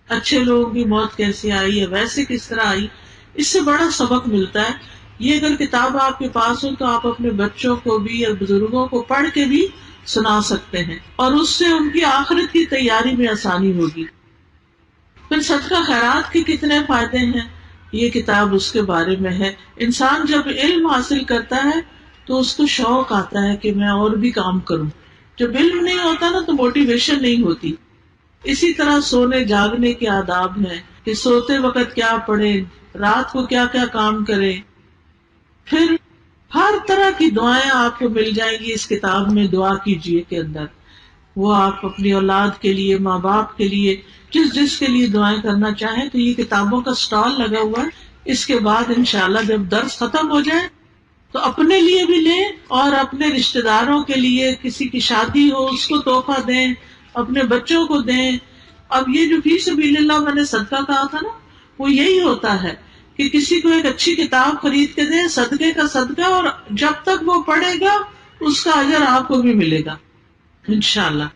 اچھے لوگوں کی موت کیسے آئی یا ویسے کس طرح آئی. اس سے بڑا سبق ملتا ہے. یہ اگر کتاب آپ کے پاس ہو تو آپ اپنے بچوں کو بھی یا بزرگوں کو پڑھ کے بھی سنا سکتے ہیں, اور اس سے ان کی آخرت کی تیاری میں آسانی ہوگی. پھر صدقہ خیرات کے کتنے فائدے ہیں, یہ کتاب اس کے بارے میں ہے. انسان جب علم حاصل کرتا ہے تو اس کو شوق آتا ہے کہ میں اور بھی کام کروں. جب علم نہیں ہوتا نا تو موٹیویشن نہیں ہوتی. اسی طرح سونے جاگنے کے آداب ہیں کہ سوتے وقت کیا پڑھیں, رات کو کیا کیا کام کریں. پھر ہر طرح کی دعائیں آپ کو مل جائیں گی اس کتاب میں. دعا کیجئے کے اندر, وہ آپ اپنی اولاد کے لیے, ماں باپ کے لیے, جس کے لیے دعائیں کرنا چاہیں. تو یہ کتابوں کا سٹال لگا ہوا ہے. اس کے بعد انشاءاللہ جب درس ختم ہو جائے تو اپنے لیے بھی لیں, اور اپنے رشتہ داروں کے لیے, کسی کی شادی ہو اس کو تحفہ دیں, اپنے بچوں کو دیں. اب یہ جو فی سبیل اللہ میں نے صدقہ کہا تھا نا، وہ یہی ہوتا ہے کہ کسی کو ایک اچھی کتاب خرید کے دیں، صدقے کا صدقہ، اور جب تک وہ پڑھے گا اس کا اجر آپ کو بھی ملے گا انشاءاللہ.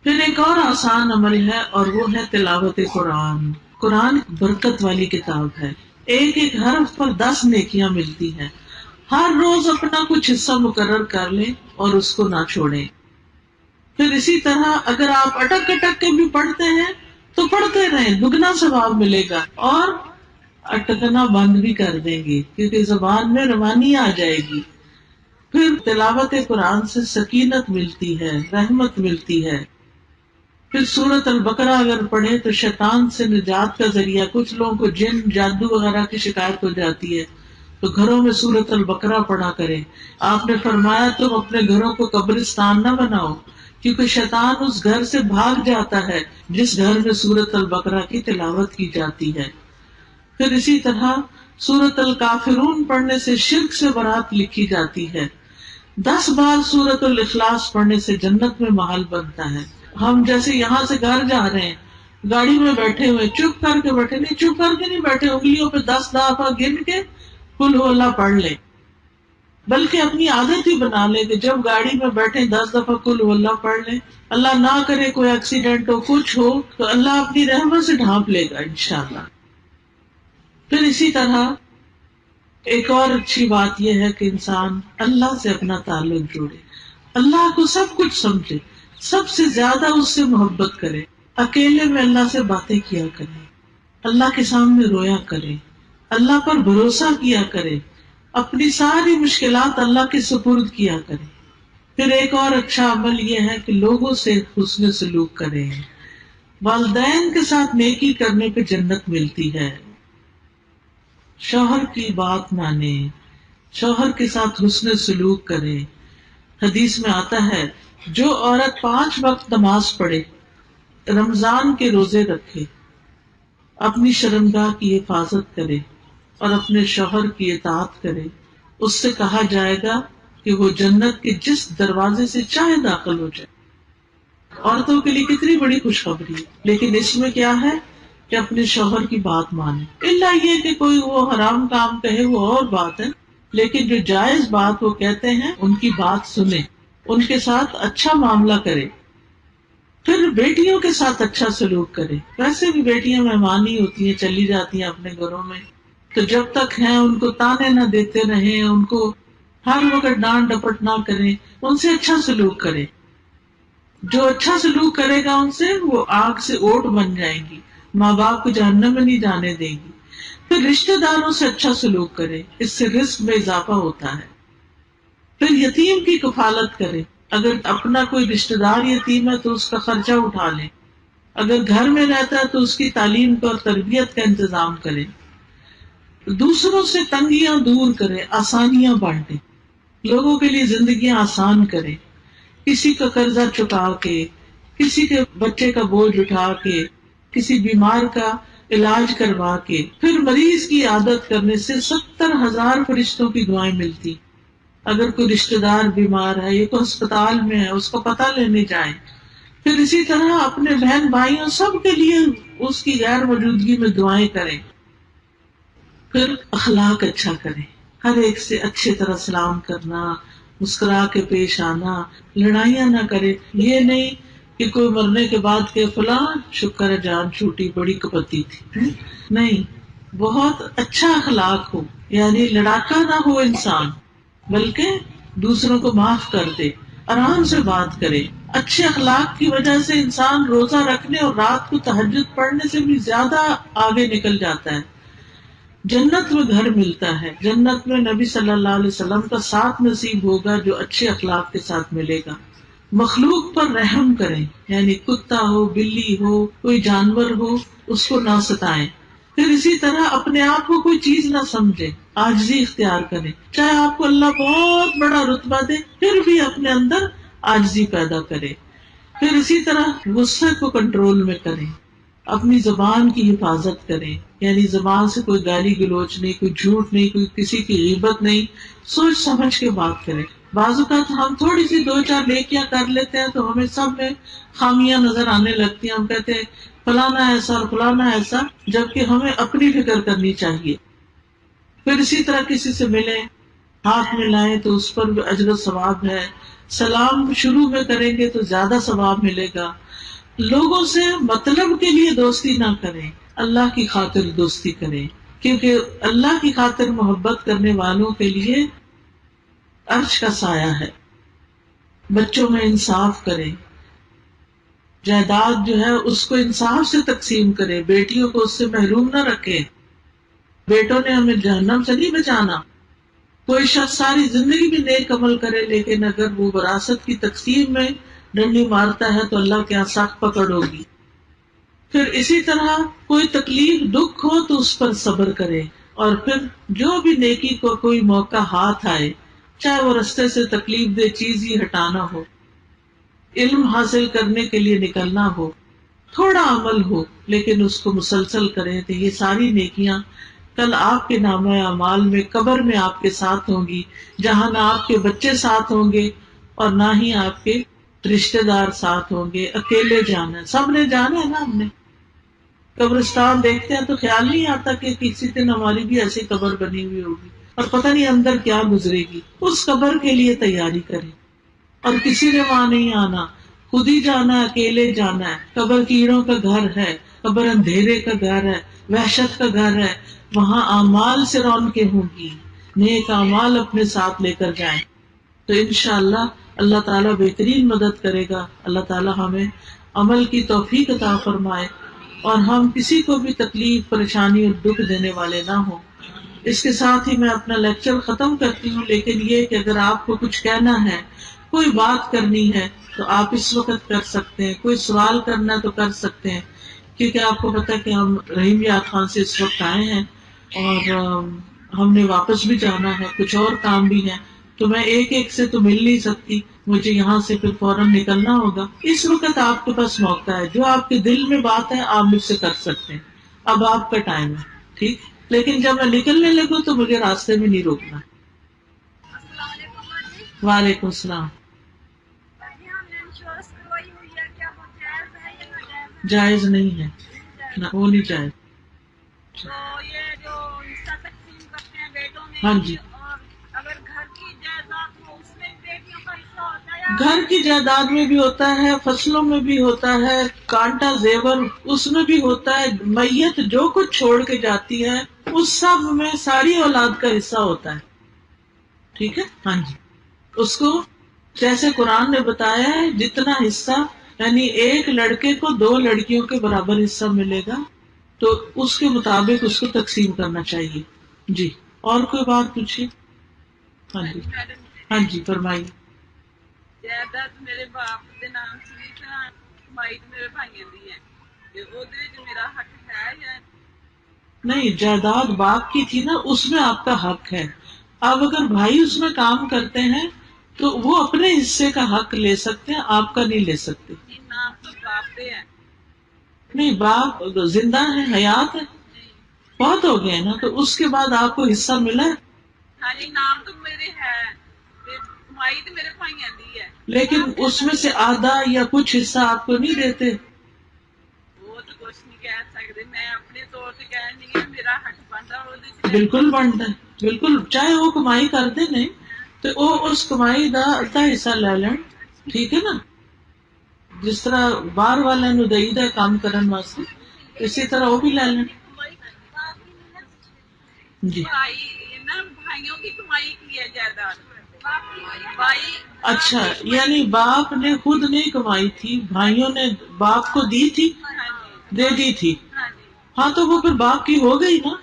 پھر ایک اور آسان عمل ہے اور وہ ہے تلاوت قرآن. قرآن برکت والی کتاب ہے، ایک ایک حرف پر 10 نیکیاں ملتی ہیں. ہر روز اپنا کچھ حصہ مقرر کر لیں اور اس کو نہ چھوڑیں. پھر اسی طرح اگر آپ اٹک اٹک کے بھی پڑھتے ہیں تو پڑھتے رہیں، دگنا ثواب ملے گا. اور اٹکنا بند بھی کر دیں گے کیونکہ زبان میں روانی آ جائے گی. پھر تلاوت قرآن سے سکینت ملتی ہے، رحمت ملتی ہے. پھر سورۃ البقرہ اگر پڑھے تو شیطان سے نجات کا ذریعہ. کچھ لوگوں کو جن جادو وغیرہ کی شکایت ہو جاتی ہے تو گھروں میں سورۃ البقرہ پڑھا کریں. آپ نے فرمایا تم اپنے گھروں کو قبرستان نہ بناؤ، کیونکہ شیطان اس گھر سے بھاگ جاتا ہے جس گھر میں سورۃ البقرہ کی تلاوت کی جاتی ہے. پھر اسی طرح سورۃ الکافرون پڑھنے سے شرک سے برات لکھی جاتی ہے. 10 بار سورۃ الاخلاص پڑھنے سے جنت میں محل بنتا ہے. ہم جیسے یہاں سے گھر جا رہے ہیں، گاڑی میں بیٹھے ہوئے چپ کر کے بیٹھے، نہیں چپ کر کے نہیں بیٹھے، انگلیوں پہ 10 دفعہ گن کے قل ہو اللہ پڑھ لیں، بلکہ اپنی عادت ہی بنا لیں کہ جب گاڑی میں بیٹھے 10 دفعہ قل ہو اللہ پڑھ لیں. اللہ نہ کرے کوئی ایکسیڈنٹ ہو، کچھ ہو، تو اللہ اپنی رحمت سے ڈھانپ لے گا انشاءاللہ. پھر اسی طرح ایک اور اچھی بات یہ ہے کہ انسان اللہ سے اپنا تعلق جوڑے، اللہ کو سب کچھ سمجھے، سب سے زیادہ اس سے محبت کرے، اکیلے میں اللہ سے باتیں کیا کرے، اللہ کے سامنے رویا کرے، اللہ پر بھروسہ کیا کرے، اپنی ساری مشکلات اللہ کے سپرد کیا کرے. پھر ایک اور اچھا عمل یہ ہے کہ لوگوں سے حسن سلوک کریں. والدین کے ساتھ نیکی کرنے پہ جنت ملتی ہے. شوہر کی بات مانے، شوہر کے ساتھ حسن سلوک کرے. حدیث میں آتا ہے جو عورت 5 وقت نماز پڑھے، رمضان کے روزے رکھے، اپنی شرمگاہ کی حفاظت کرے اور اپنے شوہر کی اطاعت کرے، اس سے کہا جائے گا کہ وہ جنت کے جس دروازے سے چاہے داخل ہو جائے. عورتوں کے لیے کتنی بڑی خوشخبری ہے. لیکن اس میں کیا ہے کہ اپنے شوہر کی بات مانے، الا یہ کہ کوئی وہ حرام کام کہے وہ اور بات ہے، لیکن جو جائز بات وہ کہتے ہیں ان کی بات سنیں، ان کے ساتھ اچھا معاملہ کرے. پھر بیٹیوں کے ساتھ اچھا سلوک کرے. ویسے بھی بیٹیاں مہمان ہی ہوتی ہیں، چلی جاتی ہیں اپنے گھروں میں، تو جب تک ہیں ان کو تانے نہ دیتے رہیں، ان کو ہر وقت ڈانٹ ڈپٹ نہ کریں، ان سے اچھا سلوک کرے. جو اچھا سلوک کرے گا ان سے، وہ آگ سے اوٹ بن جائیں گی، ماں باپ کو جہنم میں نہیں جانے دیں گی. پھر رشتہ داروں سے اچھا سلوک کرے، اس سے رزق میں اضافہ ہوتا ہے. پھر یتیم کی کفالت کرے، اگر اپنا کوئی رشتہ دار یتیم ہے تو اس کا خرچہ اٹھا لے، اگر گھر میں رہتا ہے تو اس کی تعلیم اور تربیت کا انتظام کرے. دوسروں سے تنگیاں دور کرے، آسانیاں بانٹے، لوگوں کے لیے زندگیاں آسان کرے. کسی کا قرضہ چکا کے، کسی کے بچے کا بوجھ اٹھا کے، کسی بیمار کا علاج کروا کے. پھر مریض کی عادت کرنے سے 70,000 فرشتوں کی دعائیں ملتی. اگر کوئی رشتہ دار بیمار ہے یا کوئی ہسپتال میں ہے، اس کو پتہ لینے جائیں. پھر اسی طرح اپنے بہن بھائیوں سب کے لیے اس کی غیر موجودگی میں دعائیں کریں. پھر اخلاق اچھا کریں، ہر ایک سے اچھی طرح سلام کرنا، مسکرا کے پیش آنا، لڑائیاں نہ کرے. یہ نہیں کہ کوئی مرنے کے بعد کہ فلاں شکر ہے جان چھوٹی، بڑی کپتی تھی. نہیں، بہت اچھا اخلاق ہو، یعنی لڑاکا نہ ہو انسان، بلکہ دوسروں کو معاف کر دے، آرام سے بات کرے. اچھے اخلاق کی وجہ سے انسان روزہ رکھنے اور رات کو تہجد پڑھنے سے بھی زیادہ آگے نکل جاتا ہے. جنت میں گھر ملتا ہے، جنت میں نبی صلی اللہ علیہ وسلم کا ساتھ نصیب ہوگا جو اچھے اخلاق کے ساتھ ملے گا. مخلوق پر رحم کریں، یعنی کتا ہو، بلی ہو، کوئی جانور ہو، اس کو نہ ستائیں. پھر اسی طرح اپنے آپ کو کوئی چیز نہ سمجھے، عاجزی اختیار کریں. چاہے آپ کو اللہ بہت بڑا رتبہ دے، پھر بھی اپنے اندر عاجزی پیدا کرے. پھر اسی طرح غصے کو کنٹرول میں کریں، اپنی زبان کی حفاظت کریں، یعنی زبان سے کوئی گالی گلوچ نہیں، کوئی جھوٹ نہیں، کوئی کسی کی غیبت نہیں، سوچ سمجھ کے بات کریں. بعض اوقات ہم تھوڑی سی دو چار نیکیاں کر لیتے ہیں تو ہمیں سب میں خامیاں نظر آنے لگتی ہیں. ہم کہتے ہیں فلانا ایسا اور فلانا ایسا، جبکہ ہمیں اپنی فکر کرنی چاہیے. پھر اسی طرح کسی سے ملیں، ہاتھ ملائیں تو اس پر بھی اجر و ثواب ہے. سلام شروع میں کریں گے تو زیادہ ثواب ملے گا. لوگوں سے مطلب کے لیے دوستی نہ کریں، اللہ کی خاطر دوستی کریں، کیونکہ اللہ کی خاطر محبت کرنے والوں کے لیے عرش کا سایہ ہے. بچوں میں انصاف کریں، جائیداد جو ہے اس کو انصاف سے تقسیم کریں، بیٹیوں کو اس سے محروم نہ رکھیں. بیٹوں نے ہمیں جہنم سے نہیں بچانا. کوئی شخص ساری زندگی بھی نیک عمل کرے لیکن اگر وہ وراثت کی تقسیم میں ڈنڈی مارتا ہے تو اللہ کے یہاں سخت پکڑ ہوگی. پھر اسی طرح کوئی تکلیف دکھ ہو تو اس پر صبر کرے، اور پھر جو بھی نیکی کو کوئی موقع ہاتھ آئے، چاہے وہ رستے سے تکلیف دہ چیز ہی ہٹانا ہو، علم حاصل کرنے کے لیے نکلنا ہو، تھوڑا عمل ہو لیکن اس کو مسلسل کریں، تو یہ ساری نیکیاں کل آپ کے نامہ اعمال میں قبر میں آپ کے ساتھ ہوں گی، جہاں نہ آپ کے بچے ساتھ ہوں گے اور نہ ہی آپ کے رشتے دار ساتھ ہوں گے. اکیلے جانا ہے، سب نے جانا ہے نا. ہم نے قبرستان دیکھتے ہیں تو خیال نہیں آتا کہ کسی دن ہماری بھی ایسی قبر بنی ہوئی ہوگی اور پتہ نہیں اندر کیا گزرے گی. اس قبر کے لیے تیاری کریں، اور کسی نے وہاں نہیں آنا، خود ہی جانا ہے، اکیلے جانا ہے. قبر کیڑوں کا گھر ہے، قبر اندھیرے کا گھر ہے، وحشت کا گھر ہے. وہاں اعمال سے رونقیں ہوں گی، نیک اعمال اپنے ساتھ لے کر جائیں تو انشاءاللہ اللہ تعالیٰ بہترین مدد کرے گا. اللہ تعالیٰ ہمیں عمل کی توفیق عطا فرمائے اور ہم کسی کو بھی تکلیف، پریشانی اور دکھ دینے والے نہ ہوں. اس کے ساتھ ہی میں اپنا لیکچر ختم کرتی ہوں، لیکن یہ کہ اگر آپ کو کچھ کہنا ہے، کوئی بات کرنی ہے تو آپ اس وقت کر سکتے ہیں. کوئی سوال کرنا ہے تو کر سکتے ہیں، کیونکہ آپ کو پتا کہ ہم رحیم یاد خان سے اس وقت آئے ہیں اور ہم نے واپس بھی جانا ہے، کچھ اور کام بھی ہے، تو میں ایک ایک سے تو مل نہیں سکتی، مجھے یہاں سے پھر فوراً نکلنا ہوگا. اس وقت آپ کے پاس موقع ہے، جو آپ کے دل میں بات ہے آپ مجھ سے کر سکتے ہیں. اب آپ کا ٹائم ہے، ٹھیک. لیکن جب میں نکلنے لگوں تو مجھے راستے میں نہیں روکنا. وعلیکم السلام. جائز نہیں ہے، نہ وہ نہیں جائز. ہاں جی، گھر کی جائیداد میں بھی ہوتا ہے، فصلوں میں بھی ہوتا ہے، کانٹا زیور اس میں بھی ہوتا ہے. میت جو کچھ چھوڑ کے جاتی ہے اس سب میں ساری اولاد کا حصہ ہوتا ہے. ٹھیک ہے، ہاں جی. اس کو جیسے قرآن نے بتایا ہے جتنا حصہ، یعنی ایک لڑکے کو 2 لڑکیوں کے برابر حصہ ملے گا تو اس کے مطابق اس کو تقسیم کرنا چاہیے. جی، اور کوئی بات پوچھیے. ہاں جی، ہاں جی، فرمائیے. جائیداد میرے باپ کے نام سے کمائی میرے بھائیوں دی ہے، میرا حق ہے یا نہیں؟ جائیداد باپ کی تھی نا، اس میں آپ کا حق ہے. اب اگر بھائی اس میں کام کرتے ہیں تو وہ اپنے حصے کا حق لے سکتے ہیں، آپ کا نہیں لے سکتے. نام تو باپ پہ ہے. نہیں، باپ زندہ ہے، حیات ہے، بہت ہو گئے نا، تو اس کے بعد آپ کو حصہ ملا ہے. ہاں جی، نام تو میرے ہے، کمائی تو میرے بھائیوں دی ہے، لیکن اس میں سے آدھا یا کچھ حصہ آپ کو نہیں دیتے. وہ تو کچھ نہیں کہہ سکتے، میں اپنے طور پہ کہہ رہی ہوں میرا حق بنتا ہے. بالکل بنتا ہے، بالکل. چاہے وہ کمائی کرتے نہیں تو وہ اس کمائی کا آدھا حصہ لے لیں، ٹھیک ہے نا. جس طرح باہر والے نو دئی دا کام کرن واسطے، اسی طرح وہ بھی لے لیں. جی، بھائیوں کی کمائی کی ہے جائیداد. اچھا، یعنی باپ نے خود نہیں کمائی تھی، بھائیوں نے باپ کو دی تھی، دے دی تھی. ہاں تو وہ پھر باپ کی ہو گئی نا.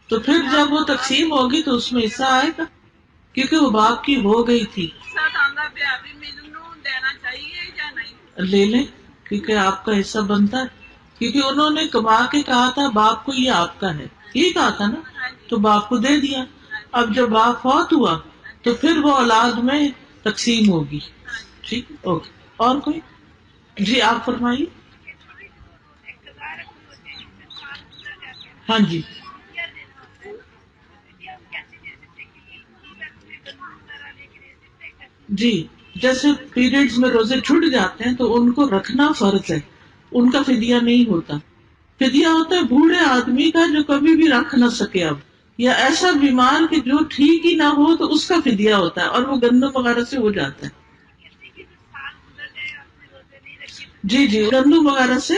تو پھر جب وہ تقسیم ہوگی تو اس میں حصہ آئے گا، کیونکہ وہ باپ کی ہو گئی تھی. لے لیں، کیونکہ آپ کا حصہ بنتا ہے، کیونکہ انہوں نے کما کے کہا تھا باپ کو یہ آپ کا ہے، یہ کہا تھا نا، تو باپ کو دے دیا. اب جب باپ فوت ہوا تو پھر وہ اولاد میں تقسیم ہوگی. ٹھیک، اوکے. اور کوئی؟ جی، آپ فرمائیے. ہاں جی، جی، جیسے پیریڈز میں روزے چھوٹ جاتے ہیں تو ان کو رکھنا فرض ہے، ان کا فدیہ نہیں ہوتا. فدیہ ہوتا ہے بوڑھے آدمی کا جو کبھی بھی رکھ نہ سکے اب، یا ایسا بیمار کہ جو ٹھیک ہی نہ ہو تو اس کا فدیہ ہوتا ہے، اور وہ گندم وغیرہ سے ہو جاتا ہے. جی جی، گندم وغیرہ سے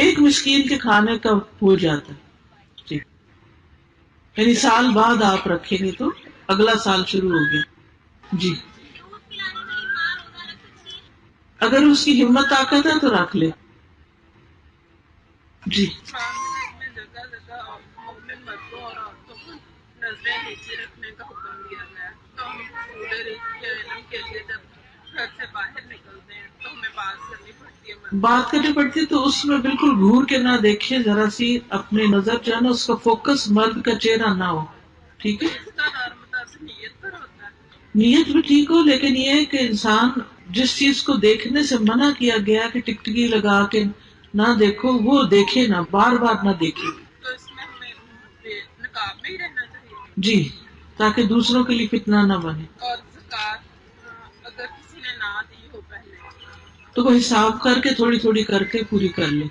ایک مسکین کے کھانے کا ہو جاتا ہے. جی، یعنی سال بعد آپ رکھیں گے تو اگلا سال شروع ہو گیا. جی، اگر اس کی ہمت طاقت ہے تو رکھ لے. جی میں جگہ جگہ مومن مردوں اور عورتوں کو نظریں نیچے رکھنے کا حکم دیا گیا ہے. تو ہم پورے رزق کے علم کے لیے جب گھر سے باہر نکلتے ہیں تو ہمیں بات کرنی پڑتی ہے مردوں بات کرنی پڑتی ہے، تو اس میں بالکل گھور کے نہ دیکھے، ذرا سی اپنی نظر جو ہے نا اس کا فوکس مرد کا چہرہ نہ ہو. ٹھیک ہے، سے. اس کا دار مدار نیت پر ہوتا ہے. نیت بھی ٹھیک ہو، لیکن یہ ہے کہ انسان جس چیز کو دیکھنے سے منع کیا گیا کہ ٹکٹکی لگا کے نہ دیکھو، وہ دیکھے نہ، بار بار نہ دیکھے. تو اس میں ہمیں نقاب میں ہی رہنا چاہیے. جی، تاکہ دوسروں کے لیے فتنہ نہ بنے. اور زکوٰۃ اگر کسی نے نہ دی ہو پہلے تو وہ حساب کر کے تھوڑی تھوڑی کر کے پوری کر لے.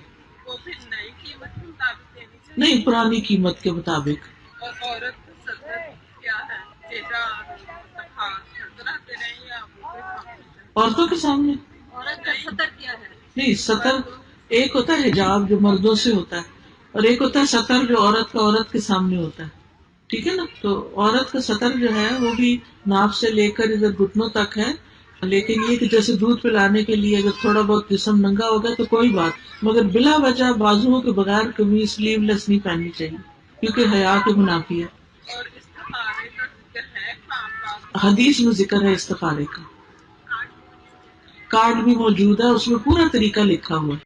وہ پھر نئی قیمت کے مطابق دینی چاہیے. نہیں، پرانی قیمت کے مطابق. اور عورت کا ستر کیا ہے؟ چہرہ مطلب ہاتھ نظر آتے رہے یا وہ کوئی خاموش؟ عورتوں کے سامنے عورت کا ستر کیا ہے؟ نہیں، ستر ایک ہوتا ہے حجاب جو مردوں سے ہوتا ہے، اور ایک ہوتا ہے ستر جو عورت کا عورت کے سامنے ہوتا ہے. ٹھیک ہے نا؟ تو عورت کا ستر جو ہے وہ بھی ناف سے لے کر ادھر گھٹنوں تک ہے، لیکن یہ کہ جیسے دودھ پلانے کے لیے اگر تھوڑا بہت جسم ننگا ہوگا تو کوئی بات، مگر بلا وجہ بازوؤں کے بغیر کبھی سلیو لیس نہیں پہننی چاہیے، کیونکہ حیا کے منافی ہے. اور استخارے کا ذکر ہے کام کاج. حدیث میں ذکر ہے استخارے کا، کارڈ بھی موجود ہے، اس میں پورا طریقہ لکھا ہوا ہے.